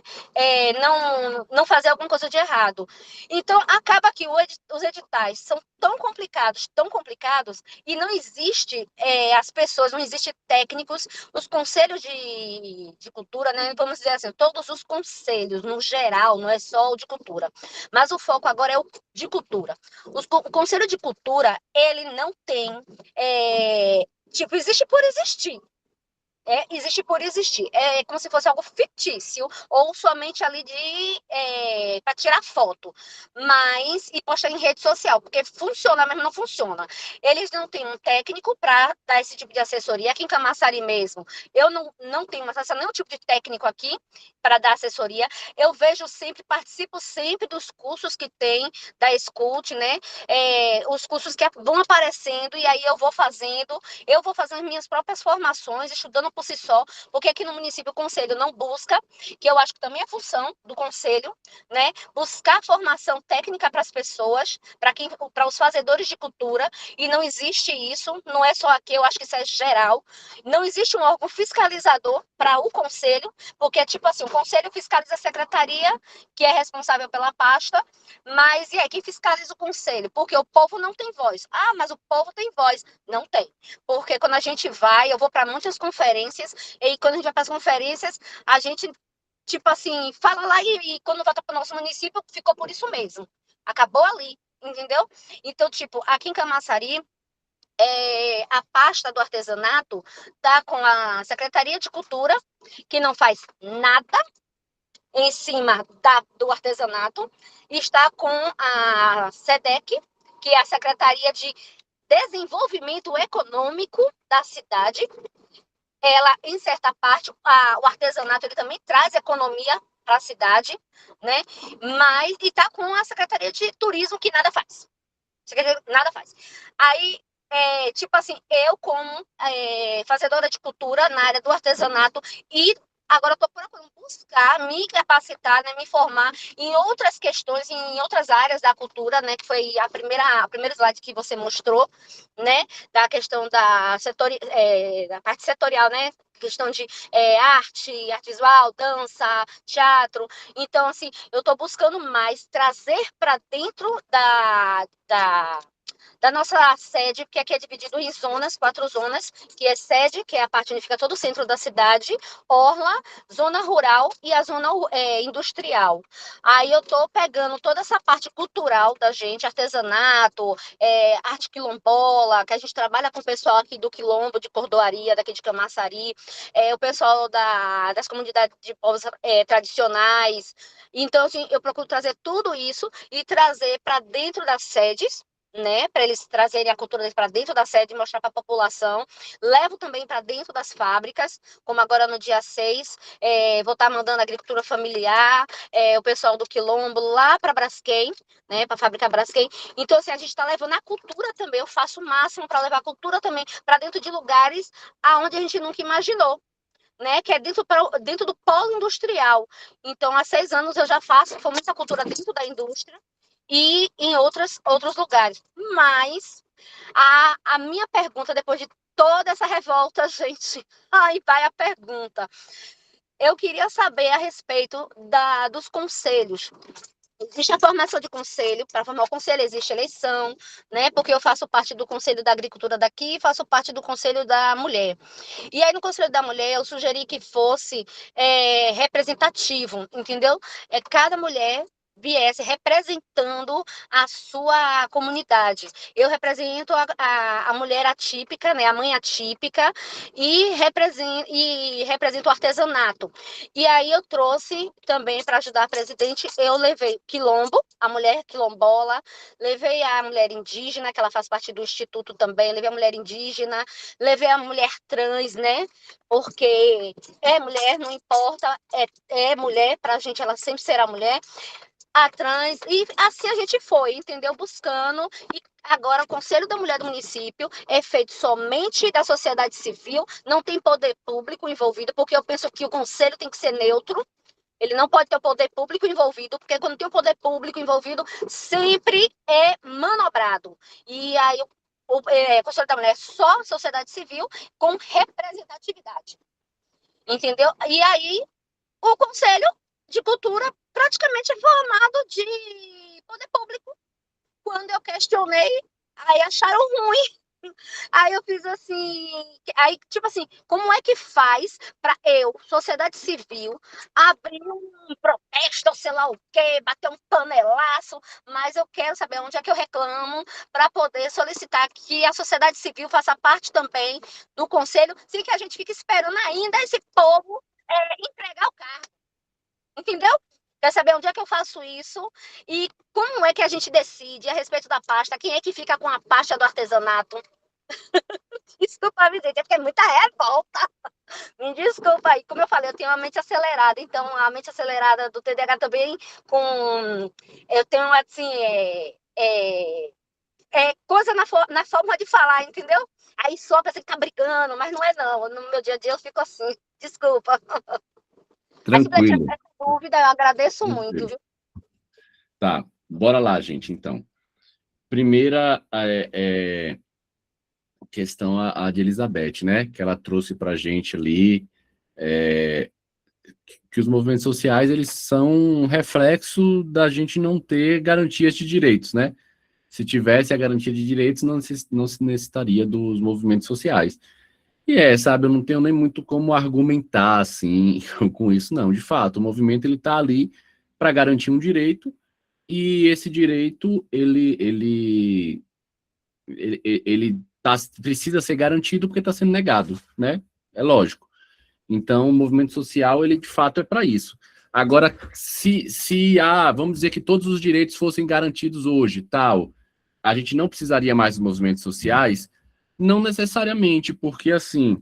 Não fazer alguma coisa de errado. Então, acaba que os editais são tão complicados, e não existe as pessoas, não existe técnicos, os conselhos de cultura, né? Vamos dizer assim, todos os conselhos, no geral, não é só o de cultura. Mas o foco agora é o de cultura. O Conselho de Cultura, ele não tem, existe por existir. Existe por existir. É como se fosse algo fictício, ou somente ali para tirar foto, e postar em rede social, porque funciona, mas não funciona. Eles não têm um técnico para dar esse tipo de assessoria. Aqui em Camaçari mesmo, eu não tenho nenhum tipo de técnico aqui para dar assessoria. Eu participo sempre dos cursos que tem da Escute, né? Os cursos que vão aparecendo, e aí eu vou fazendo as minhas próprias formações, estudando por si só, porque aqui no município o conselho não busca, que eu acho que também é função do conselho, né? Buscar formação técnica para as pessoas, para os fazedores de cultura, e não existe isso, não é só aqui, eu acho que isso é geral. Não existe um órgão fiscalizador para o conselho, porque, tipo assim, o conselho fiscaliza a secretaria, que é responsável pela pasta, mas e aí, quem fiscaliza o conselho? Porque o povo não tem voz. Ah, mas o povo tem voz. Não tem. Porque quando a gente vai, eu vou para muitas conferências, e quando a gente vai para as conferências, a gente, tipo assim, fala lá e quando volta para o nosso município, ficou por isso mesmo. Acabou ali, entendeu? Então, tipo, aqui em Camaçari, a pasta do artesanato está com a Secretaria de Cultura, que não faz nada em cima do artesanato, e está com a SEDEC, que é a Secretaria de Desenvolvimento Econômico da cidade. Ela, em certa parte, o artesanato ele também traz economia para a cidade, né? Mas está com a Secretaria de Turismo, que nada faz. Nada faz. Aí, tipo assim, eu como fazedora de cultura na área do artesanato, e agora estou procurando buscar, me capacitar, né, me formar em outras questões, em outras áreas da cultura, né, que foi a primeira slide que você mostrou, né, da questão da parte setorial, né, questão de arte visual, dança, teatro. Então, assim, eu estou buscando mais trazer para dentro da nossa sede, que aqui é dividido em zonas, 4 zonas, que é sede, que é a parte onde fica todo o centro da cidade, orla, zona rural e a zona industrial. Aí eu estou pegando toda essa parte cultural da gente, artesanato, arte quilombola, que a gente trabalha com o pessoal aqui do Quilombo, de Cordoaria, daqui de Camaçari, o pessoal das comunidades de povos tradicionais. Então, assim, eu procuro trazer tudo isso e trazer para dentro das sedes, né, para eles trazerem a cultura deles para dentro da sede e mostrar para a população. Levo também para dentro das fábricas, como agora no dia 6, vou estar mandando agricultura familiar, o pessoal do Quilombo lá para Braskem, né, para a fábrica Braskem. Então, assim, a gente está levando a cultura também, eu faço o máximo para levar a cultura também para dentro de lugares aonde a gente nunca imaginou, né, que é dentro do polo industrial. Então, há 6 anos eu já faço muita cultura dentro da indústria e em outros lugares. Mas a minha pergunta, depois de toda essa revolta, gente, aí vai a pergunta. Eu queria saber a respeito dos conselhos. Existe a formação de conselho, para formar o conselho existe eleição, né? Porque eu faço parte do Conselho da Agricultura daqui e faço parte do Conselho da Mulher. E aí, no Conselho da Mulher, eu sugeri que fosse representativo, entendeu? Cada mulher viesse representando a sua comunidade. Eu represento a mulher atípica, né, a mãe atípica, e represento o artesanato. E aí eu trouxe também, para ajudar a presidente, eu levei quilombo, a mulher quilombola, levei a mulher indígena, que ela faz parte do instituto também, levei a mulher indígena, levei a mulher trans, né? Porque mulher, não importa, é mulher, para a gente ela sempre será mulher, a trans, e assim a gente foi, entendeu? Buscando, e agora o Conselho da Mulher do município é feito somente da sociedade civil, não tem poder público envolvido, porque eu penso que o conselho tem que ser neutro, Ele não pode ter o poder público envolvido, porque quando tem o poder público envolvido, sempre é manobrado. E aí o Conselho da Mulher é só sociedade civil com representatividade. Entendeu? E aí o Conselho de Cultura praticamente é formado de poder público. Quando eu questionei, aí acharam ruim. Aí eu fiz assim, aí tipo assim, como é que faz para eu, sociedade civil, abrir um protesto, ou sei lá o quê, bater um panelaço, mas eu quero saber onde é que eu reclamo para poder solicitar que a sociedade civil faça parte também do conselho, sem que a gente fique esperando ainda esse povo entregar o cargo, entendeu? Quer saber onde é que eu faço isso e como é que a gente decide a respeito da pasta, quem é que fica com a pasta do artesanato? Desculpa, gente, é porque é muita revolta. Me desculpa aí. Como eu falei, eu tenho uma mente acelerada, então a mente acelerada do TDAH também com... Eu tenho, assim, coisa na forma de falar, entendeu? Aí só pensa que tá brigando, mas não é não. No meu dia a dia eu fico assim. Desculpa. Mas se puder tirar Tranquilo. essa dúvida, eu agradeço muito, viu? Tá, bora lá, gente, então. Primeira questão a de Elizabeth, né? Que ela trouxe para a gente ali que os movimentos sociais eles são um reflexo da gente não ter garantias de direitos, né? Se tivesse a garantia de direitos, não se necessitaria dos movimentos sociais. E sabe, eu não tenho nem muito como argumentar, assim, com isso, não. De fato, o movimento, ele está ali para garantir um direito, e esse direito, ele precisa ser garantido porque está sendo negado, né? É lógico. Então, o movimento social, ele, de fato, é para isso. Agora, vamos dizer que todos os direitos fossem garantidos hoje, tal, a gente não precisaria mais dos movimentos sociais? Não necessariamente, porque, assim,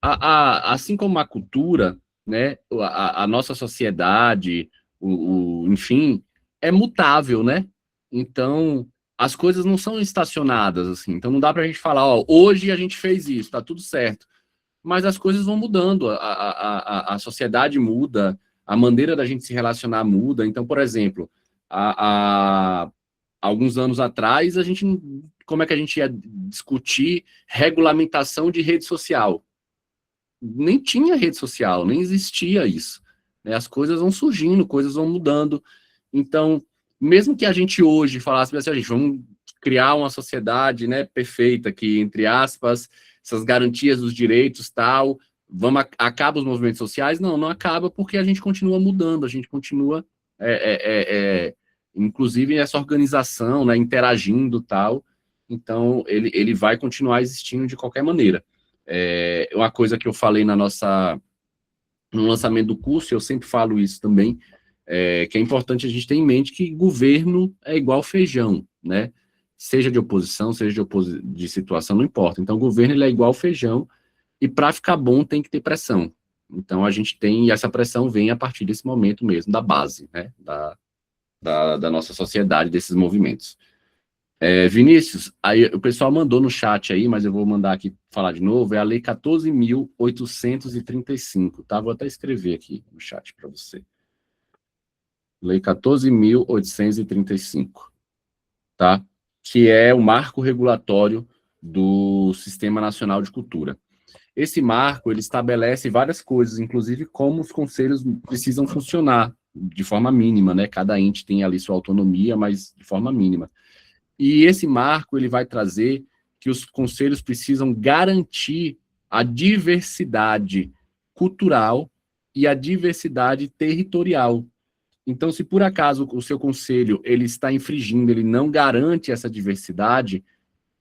assim como a cultura, né, a nossa sociedade, enfim, é mutável, né? Então, as coisas não são estacionadas, assim. Então, não dá para a gente falar, ó, hoje a gente fez isso, tá tudo certo. Mas as coisas vão mudando, a sociedade muda, a maneira da gente se relacionar muda. Então, por exemplo, há alguns anos atrás, como é que a gente ia discutir regulamentação de rede social? Nem tinha rede social, nem existia isso. Né? As coisas vão surgindo, coisas vão mudando. Então, mesmo que a gente hoje falasse assim, gente, vamos criar uma sociedade, né, perfeita, que, entre aspas, essas garantias dos direitos, tal, acaba os movimentos sociais? Não acaba, porque a gente continua mudando, a gente continua, inclusive, essa organização, né, interagindo, tal. Então, ele vai continuar existindo de qualquer maneira. Uma coisa que eu falei no lançamento do curso, eu sempre falo isso também, que é importante a gente ter em mente que governo é igual feijão, né? Seja de oposição, seja de situação, não importa. Então, o governo ele é igual feijão, e para ficar bom tem que ter pressão. Então, a gente tem, e essa pressão vem a partir desse momento mesmo, da base, né? Da nossa sociedade, desses movimentos. Vinícius, aí o pessoal mandou no chat aí, mas eu vou mandar aqui falar de novo, é a Lei 14.835, tá? Vou até escrever aqui no chat para você. Lei 14.835, tá? Que é o marco regulatório do Sistema Nacional de Cultura. Esse marco, ele estabelece várias coisas, inclusive como os conselhos precisam funcionar de forma mínima, né? Cada ente tem ali sua autonomia, mas de forma mínima. E esse marco, ele vai trazer que os conselhos precisam garantir a diversidade cultural e a diversidade territorial. Então, se por acaso o seu conselho ele está infringindo, ele não garante essa diversidade,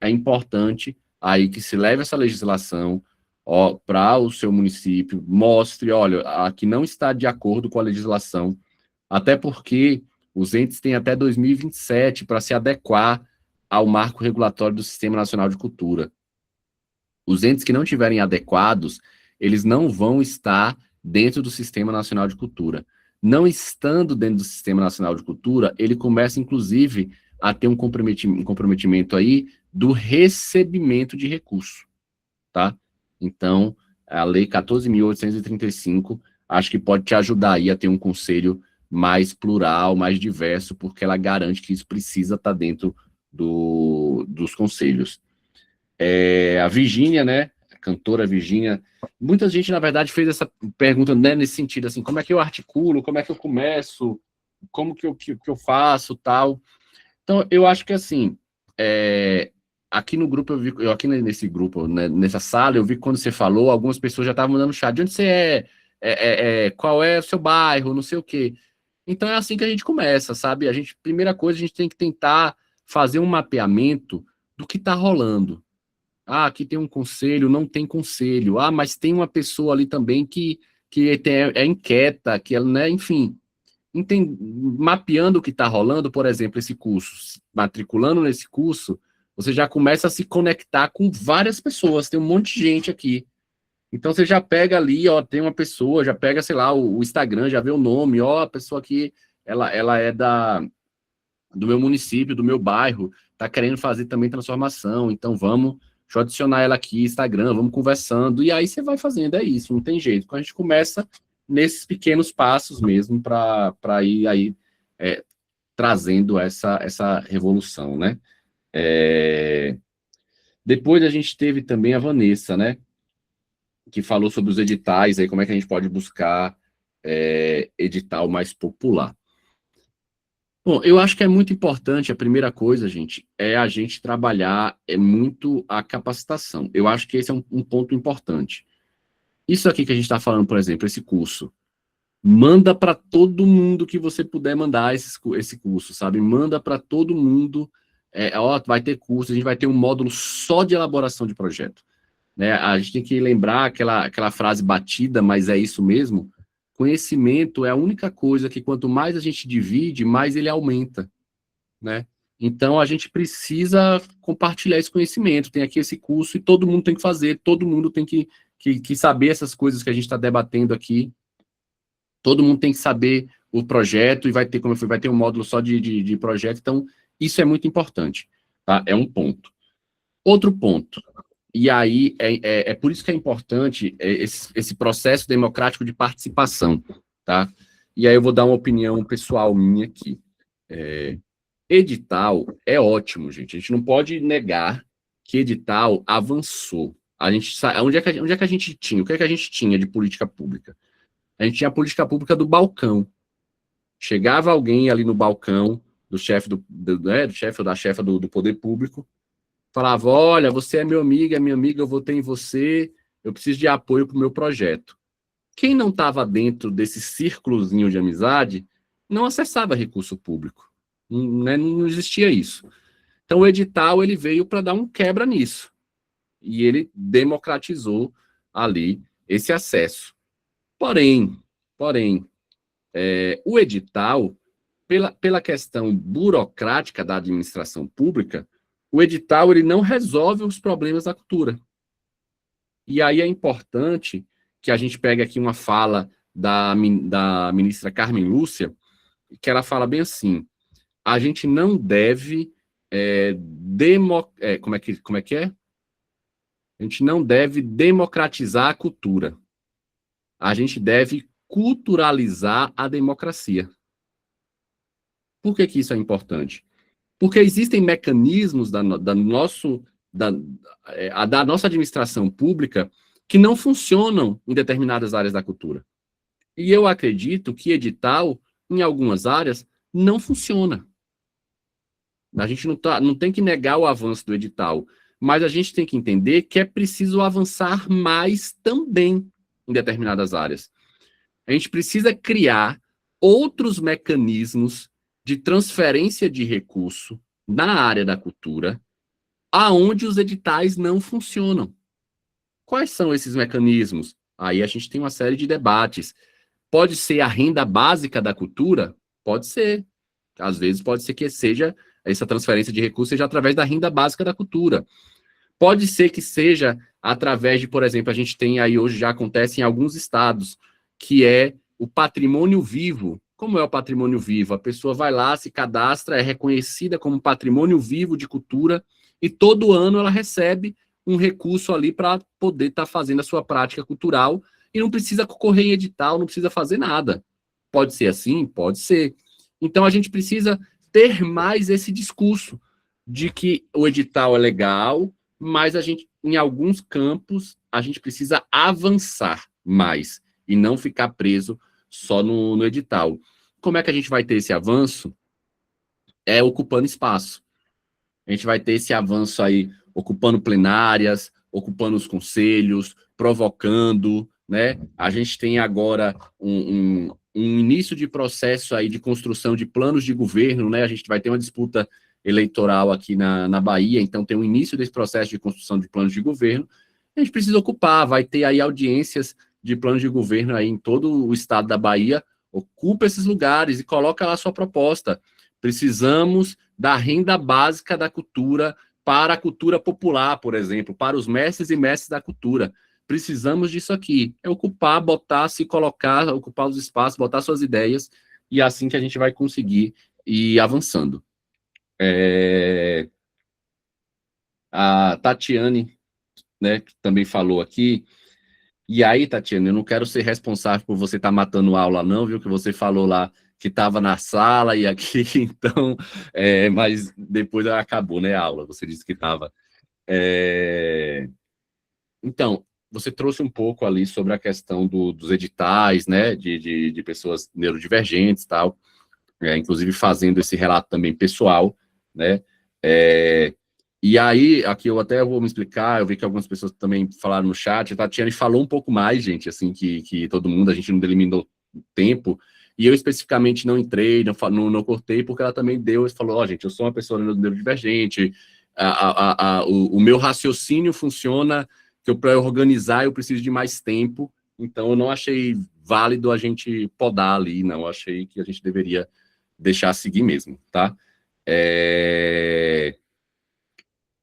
é importante aí que se leve essa legislação para o seu município, mostre, olha, aqui não está de acordo com a legislação, até porque os entes têm até 2027 para se adequar ao marco regulatório do Sistema Nacional de Cultura. Os entes que não estiverem adequados, eles não vão estar dentro do Sistema Nacional de Cultura. Não estando dentro do Sistema Nacional de Cultura, ele começa, inclusive, a ter um comprometimento aí do recebimento de recurso, tá? Então, a Lei 14.835, acho que pode te ajudar aí a ter um conselho mais plural, mais diverso, porque ela garante que isso precisa estar dentro dos conselhos. A Virgínia, né, a cantora Virgínia, muita gente, na verdade, fez essa pergunta, né, nesse sentido, assim, como é que eu articulo, como é que eu começo, como que eu faço, tal. Então, eu acho que, assim, aqui no grupo, aqui nesse grupo, né, nessa sala, eu vi que quando você falou, algumas pessoas já estavam mandando chat, de onde você qual é o seu bairro, não sei o quê. Então, é assim que a gente começa, sabe? Primeira coisa, a gente tem que tentar fazer um mapeamento do que está rolando. Ah, aqui tem um conselho, não tem conselho. Ah, mas tem uma pessoa ali também que é inquieta, que ela, né, enfim, mapeando o que está rolando, por exemplo, esse curso, matriculando nesse curso, você já começa a se conectar com várias pessoas, tem um monte de gente aqui. Então você já pega ali, ó, tem uma pessoa, já pega, sei lá, o Instagram, já vê o nome, ó, a pessoa aqui, ela é do meu município, do meu bairro, tá querendo fazer também transformação, então deixa eu adicionar ela aqui, Instagram, vamos conversando, e aí você vai fazendo, é isso, não tem jeito. Quando a gente começa nesses pequenos passos mesmo, para ir aí trazendo essa revolução, né? Depois a gente teve também a Vanessa, né? Que falou sobre os editais, aí como é que a gente pode buscar edital mais popular. Bom, eu acho que é muito importante, a primeira coisa, gente, é a gente trabalhar muito a capacitação. Eu acho que esse é um ponto importante. Isso aqui que a gente está falando, por exemplo, esse curso, manda para todo mundo que você puder mandar esse curso, sabe? Manda para todo mundo, vai ter curso, a gente vai ter um módulo só de elaboração de projeto. Né? A gente tem que lembrar aquela frase batida, mas é isso mesmo. Conhecimento é a única coisa que quanto mais a gente divide, mais ele aumenta, né? Então a gente precisa compartilhar esse conhecimento. Tem aqui esse curso e todo mundo tem que fazer, todo mundo tem que saber essas coisas que a gente está debatendo aqui. Todo mundo tem que saber o projeto e vai ter, como eu falei, vai ter um módulo só de projeto. Então isso é muito importante, tá? É um ponto. Outro ponto. E aí, é por isso que é importante esse processo democrático de participação, tá? E aí eu vou dar uma opinião pessoal minha aqui. Edital é ótimo, gente. A gente não pode negar que edital avançou. A gente sabe, onde é que a gente tinha? O que é que a gente tinha de política pública? A gente tinha a política pública do balcão. Chegava alguém ali no balcão do chefe do chefe ou da chefa do poder público, falava, olha, você é meu amigo, é minha amiga, eu votei em você, eu preciso de apoio para o meu projeto. Quem não estava dentro desse círculozinho de amizade não acessava recurso público. Não existia isso. Então, o edital ele veio para dar um quebra nisso. E ele democratizou ali esse acesso. Porém, o edital, pela questão burocrática da administração pública, o edital ele não resolve os problemas da cultura. E aí é importante que a gente pegue aqui uma fala da ministra Carmen Lúcia, que ela fala bem assim, a gente não deve como é que é? A gente não deve democratizar a cultura. A gente deve culturalizar a democracia. Por que isso é importante? Porque existem mecanismos da nossa administração pública que não funcionam em determinadas áreas da cultura. E eu acredito que edital, em algumas áreas, não funciona. A gente não tem que negar o avanço do edital, mas a gente tem que entender que é preciso avançar mais também em determinadas áreas. A gente precisa criar outros mecanismos de transferência de recurso na área da cultura, aonde os editais não funcionam. Quais são esses mecanismos? Aí a gente tem uma série de debates. Pode ser a renda básica da cultura? Pode ser. Às vezes pode ser que seja essa transferência de recursos seja através da renda básica da cultura. Pode ser que seja através de, por exemplo, a gente tem aí hoje, já acontece em alguns estados, que é o patrimônio vivo. Como é o patrimônio vivo? A pessoa vai lá, se cadastra, é reconhecida como patrimônio vivo de cultura e todo ano ela recebe um recurso ali para poder estar fazendo a sua prática cultural e não precisa concorrer em edital, não precisa fazer nada. Pode ser assim? Pode ser. Então, a gente precisa ter mais esse discurso de que o edital é legal, mas a gente, em alguns campos, a gente precisa avançar mais e não ficar preso só no edital. Como é que a gente vai ter esse avanço? É ocupando espaço. A gente vai ter esse avanço aí, ocupando plenárias, ocupando os conselhos, provocando, né? A gente tem agora um início de processo aí de construção de planos de governo, né? A gente vai ter uma disputa eleitoral aqui na Bahia, então tem um início desse processo de construção de planos de governo. A gente precisa ocupar, vai ter aí audiências de planos de governo aí em todo o estado da Bahia. Ocupa esses lugares e coloca lá a sua proposta. Precisamos da renda básica da cultura para a cultura popular, por exemplo, para os mestres e mestres da cultura. Precisamos disso aqui. É ocupar, botar, se colocar, ocupar os espaços, botar suas ideias, e é assim que a gente vai conseguir ir avançando. A Tatiane, né, que também falou aqui. E aí, Tatiane, eu não quero ser responsável por você estar matando aula, não, viu? Que você falou lá que estava na sala e aqui, então, mas depois acabou, né, a aula, você disse que estava. Então, você trouxe um pouco ali sobre a questão dos editais, né, de pessoas neurodivergentes e tal, inclusive fazendo esse relato também pessoal, né, e aí, aqui eu até vou me explicar, eu vi que algumas pessoas também falaram no chat, a Tatiane falou um pouco mais, gente, assim, que todo mundo, a gente não delimitou tempo, e eu especificamente não entrei, não cortei, porque ela também deu e falou, gente, eu sou uma pessoa neurodivergente, o meu raciocínio funciona, que para eu organizar eu preciso de mais tempo, então eu não achei válido a gente podar ali, não, eu achei que a gente deveria deixar seguir mesmo, tá?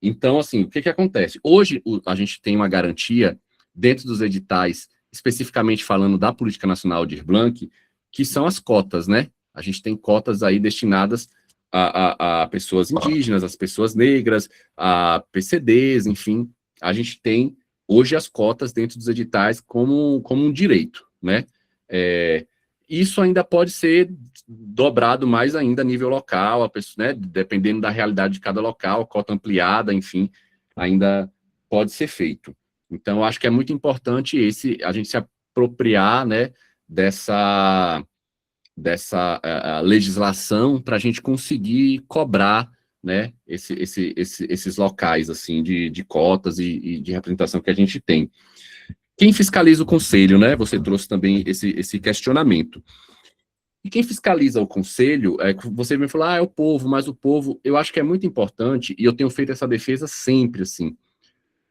Então, assim, o que acontece? Hoje, a gente tem uma garantia dentro dos editais, especificamente falando da Política Nacional de Blanc, que são as cotas, né? A gente tem cotas aí destinadas a pessoas indígenas, as pessoas negras, a PCDs, enfim. A gente tem, hoje, as cotas dentro dos editais como um direito, né? Isso ainda pode ser dobrado mais ainda a nível local, a pessoa, né, dependendo da realidade de cada local, cota ampliada, enfim, ainda pode ser feito. Então, eu acho que é muito importante a gente se apropriar, né, dessa legislação para a gente conseguir cobrar, né, esses locais, assim, de cotas e de representação que a gente tem. Quem fiscaliza o conselho, né? Você trouxe também esse questionamento. E quem fiscaliza o conselho, você me falou, é o povo, mas o povo, eu acho que é muito importante, e eu tenho feito essa defesa sempre, assim.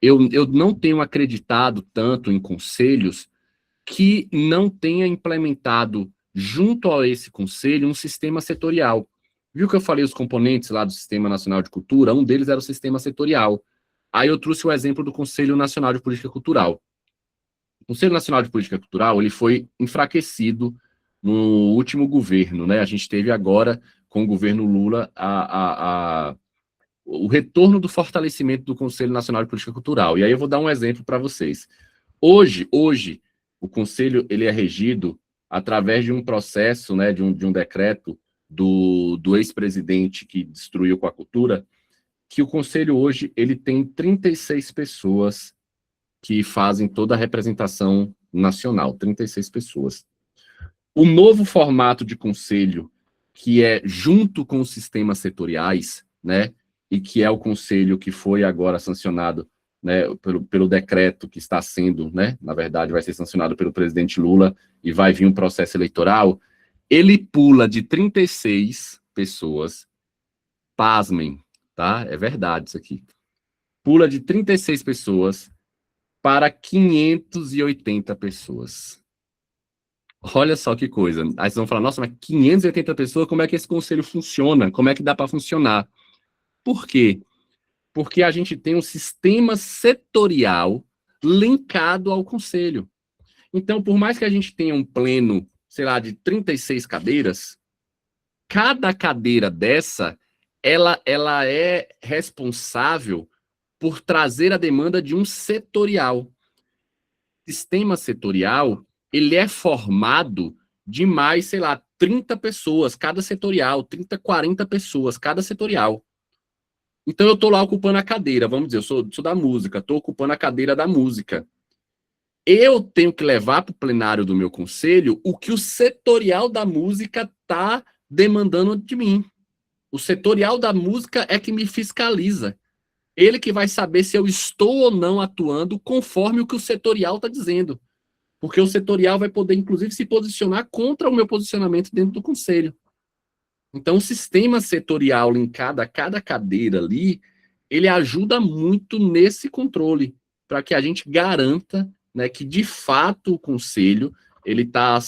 Eu não tenho acreditado tanto em conselhos que não tenha implementado, junto a esse conselho, um sistema setorial. Viu que eu falei os componentes lá do Sistema Nacional de Cultura? Um deles era o sistema setorial. Aí eu trouxe o exemplo do Conselho Nacional de Política Cultural. O Conselho Nacional de Política Cultural, ele foi enfraquecido no último governo, né? A gente teve agora, com o governo Lula, o retorno do fortalecimento do Conselho Nacional de Política Cultural. E aí eu vou dar um exemplo para vocês. Hoje, o Conselho, ele é regido através de um processo, né, de um decreto do ex-presidente que destruiu com a cultura, que o Conselho hoje, ele tem 36 pessoas que fazem toda a representação nacional, 36 pessoas. O novo formato de conselho, que é junto com os sistemas setoriais, né, e que é o conselho que foi agora sancionado, né, pelo decreto que está sendo, né, na verdade vai ser sancionado pelo presidente Lula e vai vir um processo eleitoral, ele pula de 36 pessoas, pasmem, tá? É verdade isso aqui. Pula de 36 pessoas para 580 pessoas. Olha só que coisa. Aí vocês vão falar, nossa, mas 580 pessoas, como é que esse conselho funciona? Como é que dá para funcionar? Por quê? Porque a gente tem um sistema setorial linkado ao conselho. Então, por mais que a gente tenha um pleno, sei lá, de 36 cadeiras, cada cadeira dessa, ela é responsável por trazer a demanda de um setorial. sistema setorial, ele é formado de mais, sei lá, 30 pessoas cada setorial, 30, 40 pessoas cada setorial. Então eu estou lá ocupando a cadeira, vamos dizer, eu sou da música, estou ocupando a cadeira da música. Eu tenho que levar para o plenário do meu conselho o que o setorial da música está demandando de mim. O setorial da música é que me fiscaliza. Ele que vai saber se eu estou ou não atuando conforme o que o setorial está dizendo. Porque o setorial vai poder, inclusive, se posicionar contra o meu posicionamento dentro do conselho. Então, o sistema setorial linkado a cada cadeira ali, ele ajuda muito nesse controle, para que a gente garanta, né, que, de fato, o conselho ele está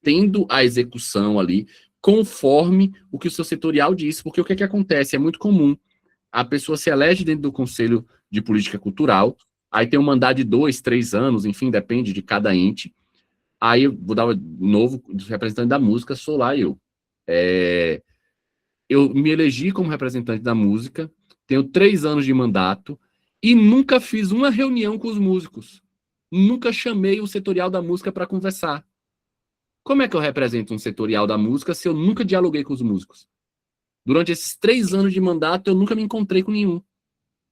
tendo a execução ali conforme o que o seu setorial diz. Porque o que acontece? É muito comum. A pessoa se elege dentro do Conselho de Política Cultural, aí tem um mandato de 2, 3 anos, enfim, depende de cada ente. Aí eu vou dar um novo representante da música, sou lá eu. Eu me elegi como representante da música, tenho 3 anos de mandato e nunca fiz uma reunião com os músicos. Nunca chamei o setorial da música para conversar. Como é que eu represento um setorial da música se eu nunca dialoguei com os músicos? Durante esses 3 anos de mandato, eu nunca me encontrei com nenhum.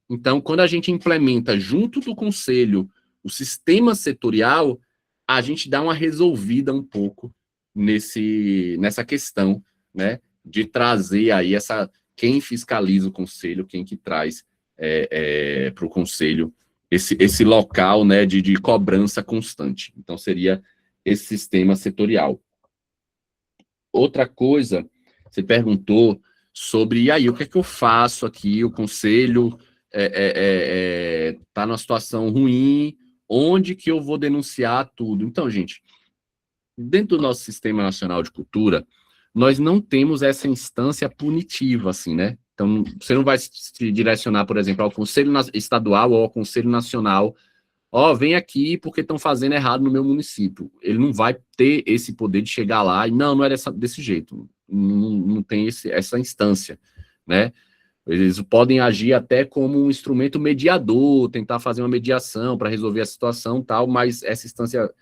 Então, quando a gente implementa junto do conselho o sistema setorial, a gente dá uma resolvida um pouco nessa questão, né, de trazer aí quem fiscaliza o conselho, quem que traz para o conselho esse local, né, de cobrança constante. Então, seria esse sistema setorial. Outra coisa, você perguntou sobre, e aí, o que é que eu faço aqui? O conselho está numa situação ruim, onde que eu vou denunciar tudo? Então, gente, dentro do nosso Sistema Nacional de Cultura, nós não temos essa instância punitiva, assim, né? Então, você não vai se direcionar, por exemplo, ao Conselho Estadual ou ao Conselho Nacional, vem aqui porque estão fazendo errado no meu município. Ele não vai ter esse poder de chegar lá e, não é desse jeito. Não tem essa instância, né? Eles podem agir até como um instrumento mediador, tentar fazer uma mediação para resolver a situação e tal, mas essa instância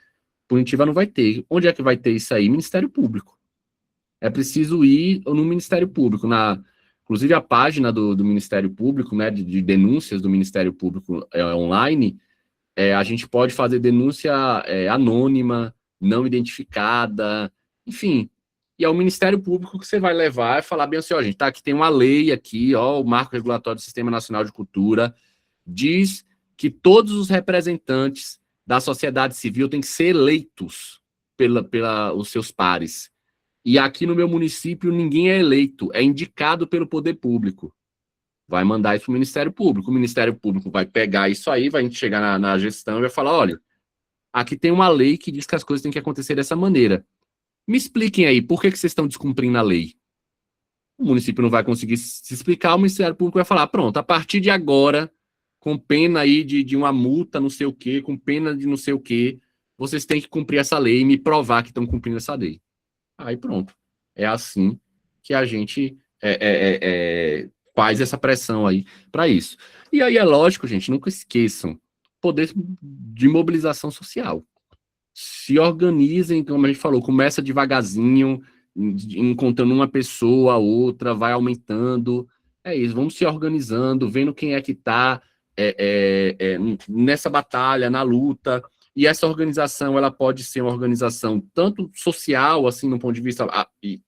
punitiva não vai ter. Onde é que vai ter isso aí? Ministério Público. É preciso ir no Ministério Público. Inclusive, a página do Ministério Público, né, de denúncias do Ministério Público online, a gente pode fazer denúncia anônima, não identificada, enfim. E é o Ministério Público que você vai levar e falar bem assim, gente, tá, aqui tem uma lei aqui, o Marco Regulatório do Sistema Nacional de Cultura, diz que todos os representantes da sociedade civil têm que ser eleitos pelos seus pares. E aqui no meu município ninguém é eleito, é indicado pelo poder público. Vai mandar isso para o Ministério Público. O Ministério Público vai pegar isso aí, vai chegar na gestão e vai falar, olha, aqui tem uma lei que diz que as coisas têm que acontecer dessa maneira. Me expliquem aí, por que vocês estão descumprindo a lei? O município não vai conseguir se explicar, o Ministério Público vai falar, pronto, a partir de agora, com pena aí de uma multa, não sei o quê, com pena de não sei o quê, vocês têm que cumprir essa lei e me provar que estão cumprindo essa lei. Aí pronto. É assim que a gente faz essa pressão aí para isso. E aí é lógico, gente, nunca esqueçam, poder de mobilização social. Se organizem, como a gente falou, começa devagarzinho, encontrando uma pessoa, outra, vai aumentando. É isso, vamos se organizando, vendo quem é que está nessa batalha, na luta. E essa organização, ela pode ser uma organização tanto social, assim, no ponto de vista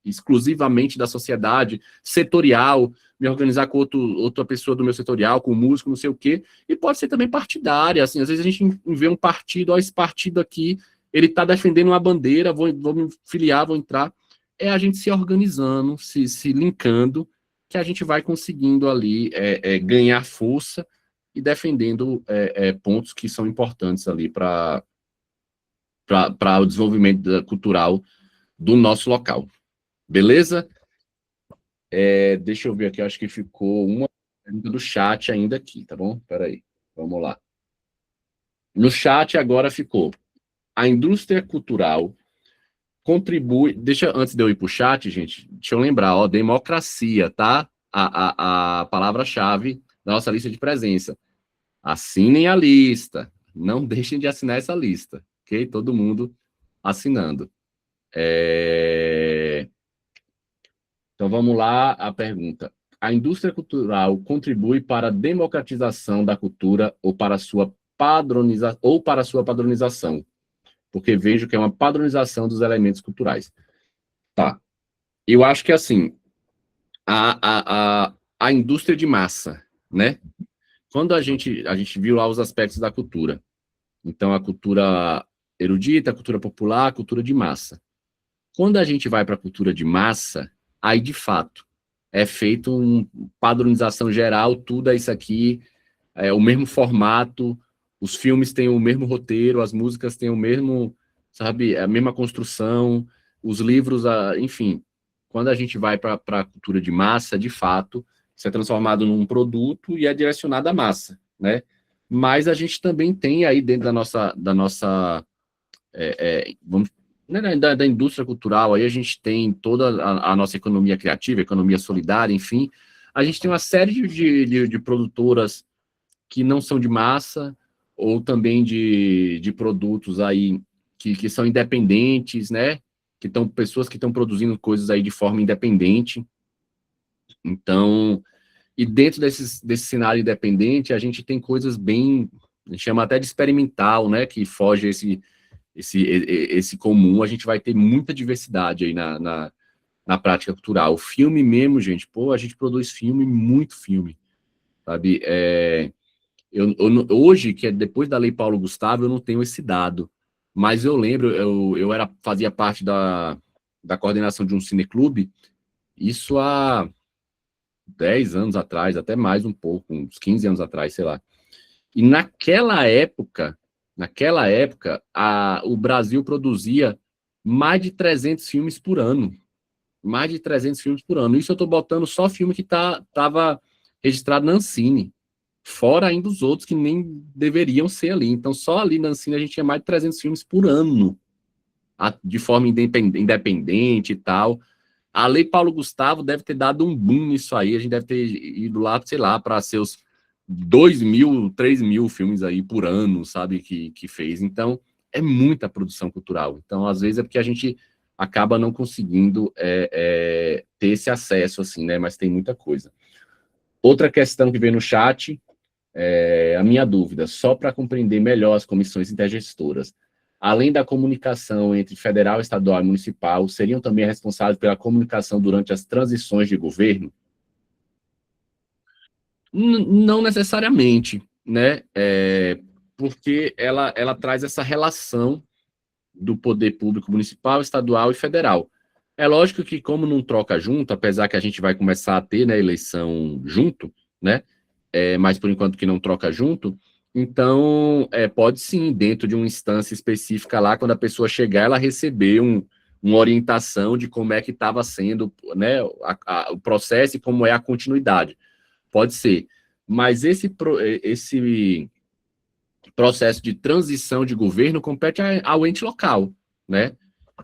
exclusivamente da sociedade, setorial, me organizar com outra pessoa do meu setorial, com um músico, não sei o quê, e pode ser também partidária, assim, às vezes a gente vê um partido, esse partido aqui, ele está defendendo uma bandeira, vou me filiar, vou entrar, é a gente se organizando, se linkando, que a gente vai conseguindo ali ganhar força e defendendo pontos que são importantes ali para o desenvolvimento cultural do nosso local. Beleza? Deixa eu ver aqui, acho que ficou uma pergunta do chat ainda aqui, tá bom? Espera aí, vamos lá. No chat agora ficou, a indústria cultural contribui... Antes de eu ir para o chat, gente, deixa eu lembrar, democracia, tá? A palavra-chave da nossa lista de presença. Assinem a lista, não deixem de assinar essa lista, ok? Todo mundo assinando. Então, vamos lá, a pergunta. A indústria cultural contribui para a democratização da cultura ou para sua padronização? Porque vejo que é uma padronização dos elementos culturais. Tá. Eu acho que, assim, a indústria de massa, né? Quando a gente viu lá os aspectos da cultura. Então, a cultura erudita, a cultura popular, a cultura de massa. Quando a gente vai para a cultura de massa, aí, de fato, é feito uma padronização geral, tudo é isso aqui, é o mesmo formato, os filmes têm o mesmo roteiro, as músicas têm o mesmo, sabe, a mesma construção, os livros, enfim. Quando a gente vai para a cultura de massa, de fato, isso é transformado num produto e é direcionado à massa, né? Mas a gente também tem aí dentro da nossa vamos, né, da indústria cultural, aí a gente tem toda a nossa economia criativa, economia solidária, enfim, a gente tem uma série de produtoras que não são de massa, ou também de produtos aí que são independentes, né? Pessoas que estão produzindo coisas aí de forma independente. Então, e dentro desse cenário independente, a gente tem coisas bem, a gente chama até de experimental, né? Que foge esse comum, a gente vai ter muita diversidade aí na prática cultural. O filme mesmo, gente, pô, a gente produz filme, muito filme, sabe? Hoje, que é depois da Lei Paulo Gustavo, eu não tenho esse dado, mas eu lembro, fazia parte da coordenação de um cineclube, isso há 10 anos atrás, até mais um pouco, uns 15 anos atrás, sei lá. E naquela época, o Brasil produzia mais de 300 filmes por ano. Mais de 300 filmes por ano. Isso eu estou botando só filme que estava registrado na Ancine. Fora ainda os outros que nem deveriam ser ali. Então, só ali na Ancine a gente tinha mais de 300 filmes por ano. De forma independente e tal. A Lei Paulo Gustavo deve ter dado um boom nisso aí. A gente deve ter ido lá, sei lá, para seus 2.000, 3.000 filmes aí por ano, sabe, que fez. Então, é muita produção cultural. Então, às vezes é porque a gente acaba não conseguindo ter esse acesso, assim, né, mas tem muita coisa. Outra questão que veio no chat, a minha dúvida, só para compreender melhor as comissões intergestoras, além da comunicação entre federal, estadual e municipal, seriam também responsáveis pela comunicação durante as transições de governo? Não necessariamente, né? Porque ela traz essa relação do poder público municipal, estadual e federal. É lógico que, como não troca junto, apesar que a gente vai começar a ter, né, eleição junto, né? Mas por enquanto que não troca junto, então pode sim, dentro de uma instância específica lá, quando a pessoa chegar, ela receber uma orientação de como é que estava sendo, né, o processo e como é a continuidade. Pode ser. Mas esse processo de transição de governo compete ao ente local, né?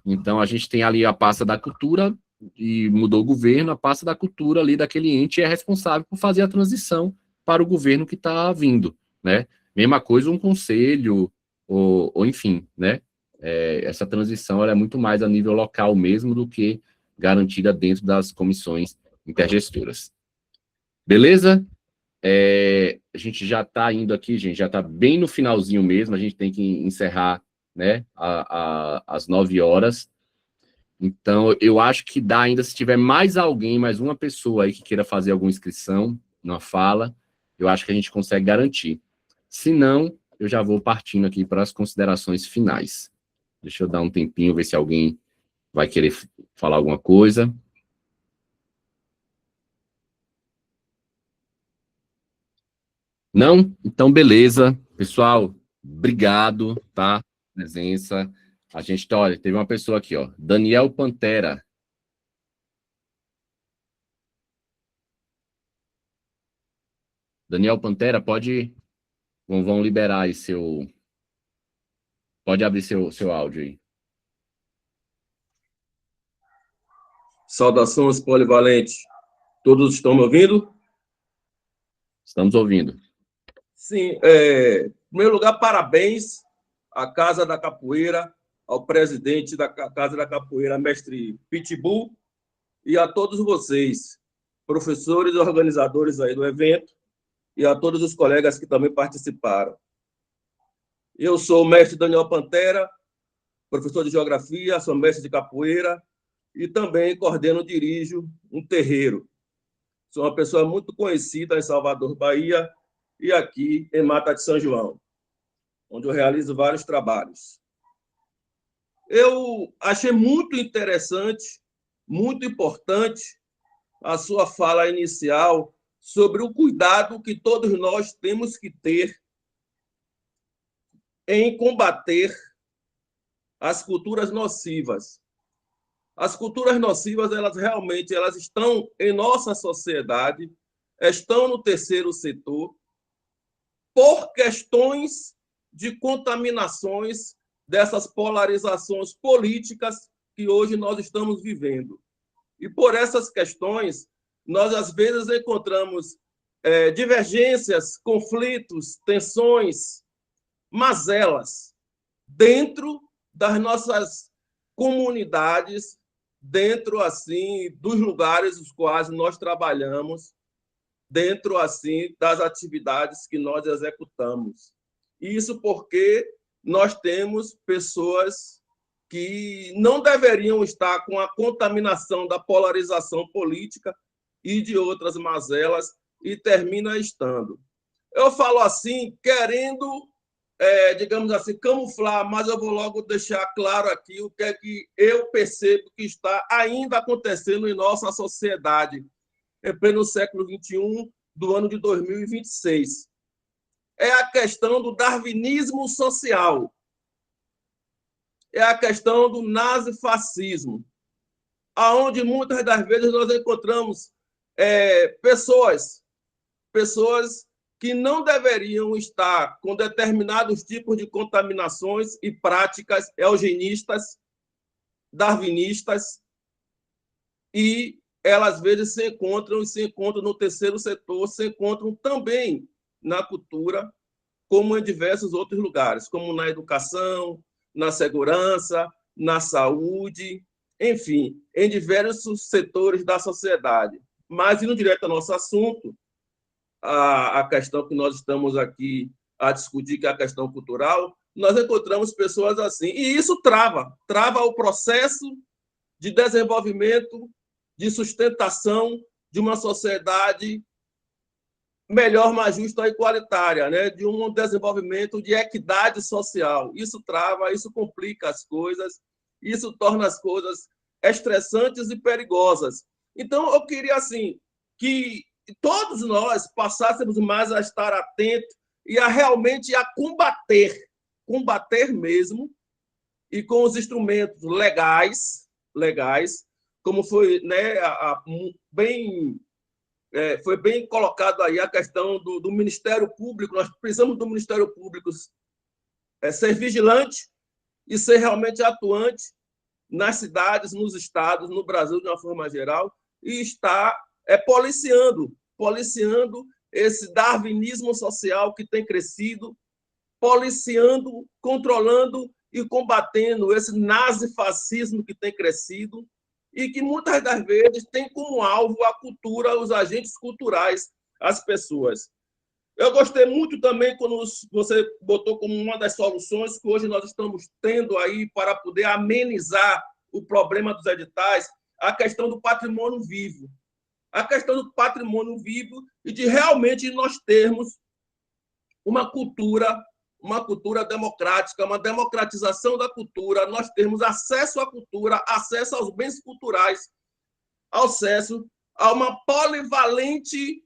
Então, a gente tem ali a pasta da cultura e mudou o governo, a pasta da cultura ali daquele ente é responsável por fazer a transição para o governo que está vindo, né? Mesma coisa um conselho, ou enfim, né? Essa transição ela é muito mais a nível local mesmo do que garantida dentro das comissões intergestoras. Beleza? A gente já está indo aqui, gente, já está bem no finalzinho mesmo, a gente tem que encerrar, né, às 9 horas. Então, eu acho que dá ainda, se tiver mais alguém, mais uma pessoa aí que queira fazer alguma inscrição, uma fala, eu acho que a gente consegue garantir. Se não, eu já vou partindo aqui para as considerações finais. Deixa eu dar um tempinho, ver se alguém vai querer falar alguma coisa. Não? Então, beleza. Pessoal, obrigado, tá? Presença. A gente, olha, teve uma pessoa aqui, ó. Daniel Pantera. Daniel Pantera, pode... Vão liberar aí seu... Pode abrir seu áudio aí. Saudações, polivalente. Todos estão me ouvindo? Estamos ouvindo. Sim, primeiro lugar, parabéns à Casa da Capoeira, ao presidente da Casa da Capoeira, mestre Pitbull, e a todos vocês, professores e organizadores aí do evento, e a todos os colegas que também participaram. Eu sou o mestre Daniel Pantera, professor de Geografia, sou mestre de Capoeira e também coordeno e dirijo um terreiro. Sou uma pessoa muito conhecida em Salvador, Bahia, e aqui em Mata de São João, onde eu realizo vários trabalhos. Eu achei muito interessante, muito importante, a sua fala inicial sobre o cuidado que todos nós temos que ter em combater as culturas nocivas. As culturas nocivas, elas realmente estão em nossa sociedade, estão no terceiro setor, por questões de contaminações dessas polarizações políticas que hoje nós estamos vivendo. E por essas questões, nós às vezes encontramos divergências, conflitos, tensões, mazelas dentro das nossas comunidades, dentro assim dos lugares os quais nós trabalhamos, dentro assim das atividades que nós executamos. Isso porque nós temos pessoas que não deveriam estar com a contaminação da polarização política e de outras mazelas e termina estando. Eu falo assim, querendo, digamos assim, camuflar, mas eu vou logo deixar claro aqui o que é que eu percebo que está ainda acontecendo em nossa sociedade, em pleno século XXI, do ano de 2026. É a questão do darwinismo social. É a questão do nazifascismo, aonde muitas das vezes nós encontramos pessoas que não deveriam estar com determinados tipos de contaminações e práticas eugenistas, darwinistas, e elas às vezes se encontram no terceiro setor, se encontram também na cultura, como em diversos outros lugares, como na educação, na segurança, na saúde, enfim, em diversos setores da sociedade. Mas, indo direto ao nosso assunto, a questão que nós estamos aqui a discutir, que é a questão cultural, nós encontramos pessoas assim. E isso trava o processo de desenvolvimento, de sustentação de uma sociedade melhor, mais justa e igualitária, né? De um desenvolvimento de equidade social. Isso trava, isso complica as coisas, isso torna as coisas estressantes e perigosas. Então, eu queria assim que todos nós passássemos mais a estar atentos e a realmente a combater mesmo, e com os instrumentos legais, como foi, né, foi bem colocado aí a questão do Ministério Público. Nós precisamos do Ministério Público ser vigilante e ser realmente atuante nas cidades, nos estados, no Brasil de uma forma geral, e estar policiando esse darwinismo social que tem crescido, policiando, controlando e combatendo esse nazifascismo que tem crescido e que muitas das vezes tem como alvo a cultura, os agentes culturais, as pessoas. Eu gostei muito também quando você botou como uma das soluções que hoje nós estamos tendo aí para poder amenizar o problema dos editais, a questão do patrimônio vivo. A questão do patrimônio vivo e de realmente nós termos uma cultura democrática, uma democratização da cultura, nós termos acesso à cultura, acesso aos bens culturais, acesso a uma polivalente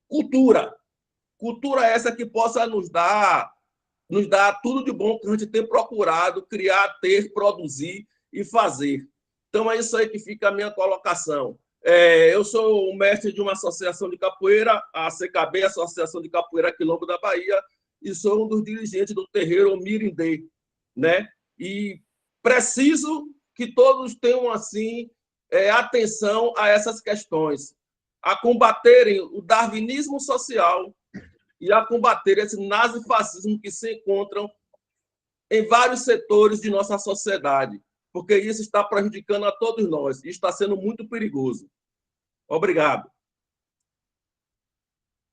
cultura essa que possa nos dar tudo de bom que a gente tem procurado criar, ter, produzir e fazer. Então, é isso aí que fica a minha colocação. Eu sou o mestre de uma associação de capoeira, a ACKB, Associação de Capoeira Quilombo da Bahia, e sou um dos dirigentes do terreiro Mirindê, né? E preciso que todos tenham, assim, atenção a essas questões, a combaterem o darwinismo social e a combater esse nazifascismo que se encontram em vários setores de nossa sociedade, porque isso está prejudicando a todos nós e está sendo muito perigoso. Obrigado.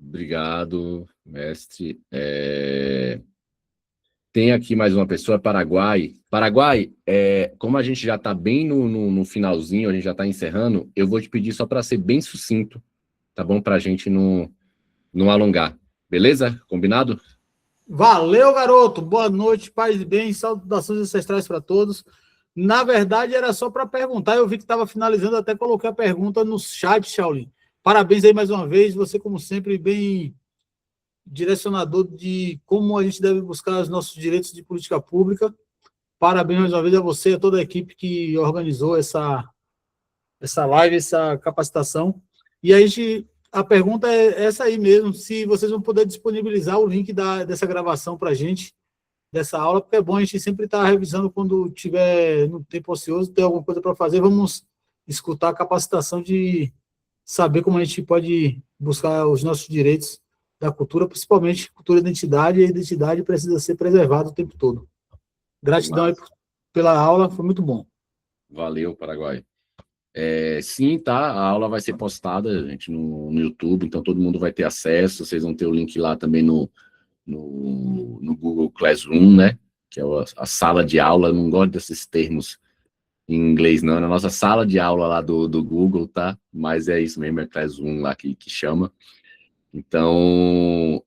Obrigado, mestre. Tem aqui mais uma pessoa, Paraguai. Paraguai, como a gente já está bem no finalzinho, a gente já está encerrando, eu vou te pedir só para ser bem sucinto, tá bom? Para a gente não alongar. Beleza? Combinado? Valeu, garoto. Boa noite, paz e bem, saudações ancestrais para todos. Na verdade, era só para perguntar. Eu vi que estava finalizando, até coloquei a pergunta no chat, Shaolin. Parabéns aí mais uma vez. Você, como sempre, bem direcionador de como a gente deve buscar os nossos direitos de política pública. Parabéns mais uma vez a você e a toda a equipe que organizou essa live, essa capacitação. E aí, a pergunta é essa aí mesmo, se vocês vão poder disponibilizar o link dessa gravação para a gente, dessa aula, porque é bom a gente sempre estar revisando quando tiver no tempo ocioso, ter alguma coisa para fazer, vamos escutar a capacitação de saber como a gente pode buscar os nossos direitos da cultura, principalmente cultura e identidade, e a identidade precisa ser preservada o tempo todo. Gratidão aí pela aula, foi muito bom. Valeu, Paraguai. Sim, tá, a aula vai ser postada, gente, no YouTube, então todo mundo vai ter acesso, vocês vão ter o link lá também no Google Classroom, né, que é a sala de aula, não gosto desses termos em inglês não, é na nossa sala de aula lá do Google, tá, mas é isso mesmo, é Classroom lá que chama. Então,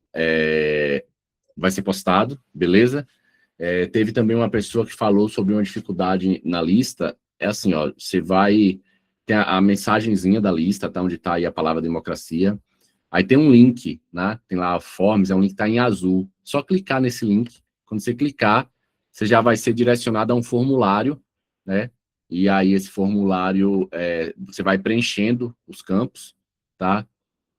vai ser postado, beleza? Teve também uma pessoa que falou sobre uma dificuldade na lista, assim, ó, você vai... Tem a mensagenzinha da lista, tá? Onde está aí a palavra democracia. Aí tem um link, né? Tem lá a Forms, é um link que está em azul. Só clicar nesse link. Quando você clicar, você já vai ser direcionado a um formulário, né? E aí esse formulário, você vai preenchendo os campos, tá?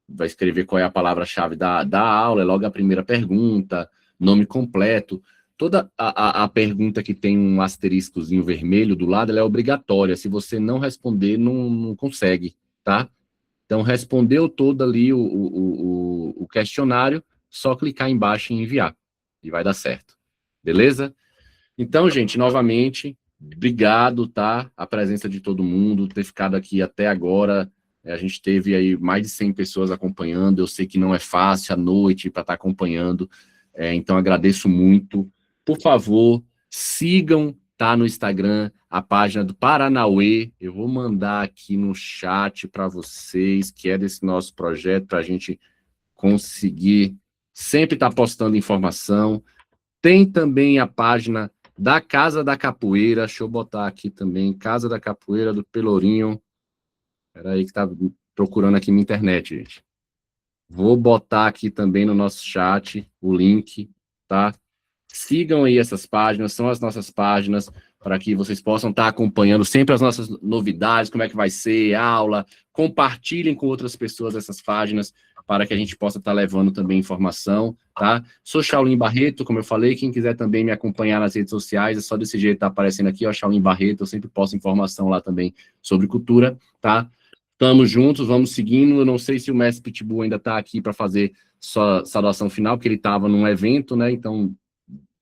Vai escrever qual é a palavra-chave da aula, é logo a primeira pergunta, nome completo. Toda a pergunta que tem um asteriscozinho vermelho do lado, ela é obrigatória. Se você não responder, não consegue, tá? Então, respondeu todo ali o questionário, só clicar embaixo e enviar. E vai dar certo. Beleza? Então, gente, novamente, obrigado, tá? A presença de todo mundo, ter ficado aqui até agora. A gente teve aí mais de 100 pessoas acompanhando. Eu sei que não é fácil à noite para estar acompanhando. Então, agradeço muito. Por favor, sigam, tá, no Instagram, a página do Paranauê. Eu vou mandar aqui no chat para vocês, que é desse nosso projeto, para a gente conseguir sempre estar postando informação. Tem também a página da Casa da Capoeira. Deixa eu botar aqui também, Casa da Capoeira do Pelourinho. Espera aí que tá procurando aqui na internet, gente. Vou botar aqui também no nosso chat o link, tá? Sigam aí essas páginas, são as nossas páginas, para que vocês possam estar acompanhando sempre as nossas novidades, como é que vai ser a aula, compartilhem com outras pessoas essas páginas, para que a gente possa estar levando também informação, tá? Sou Shaolin Barreto, como eu falei, quem quiser também me acompanhar nas redes sociais, é só desse jeito, tá aparecendo aqui, ó, Shaolin Barreto, eu sempre posto informação lá também sobre cultura, tá? Estamos juntos, vamos seguindo, eu não sei se o mestre Pitbull ainda está aqui para fazer sua saudação final, porque ele estava num evento, né, então...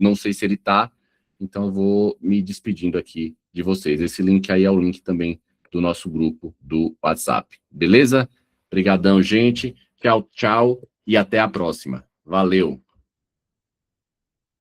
Não sei se ele tá, então eu vou me despedindo aqui de vocês. Esse link aí é o link também do nosso grupo do WhatsApp. Beleza? Obrigadão, gente. Tchau, tchau e até a próxima. Valeu!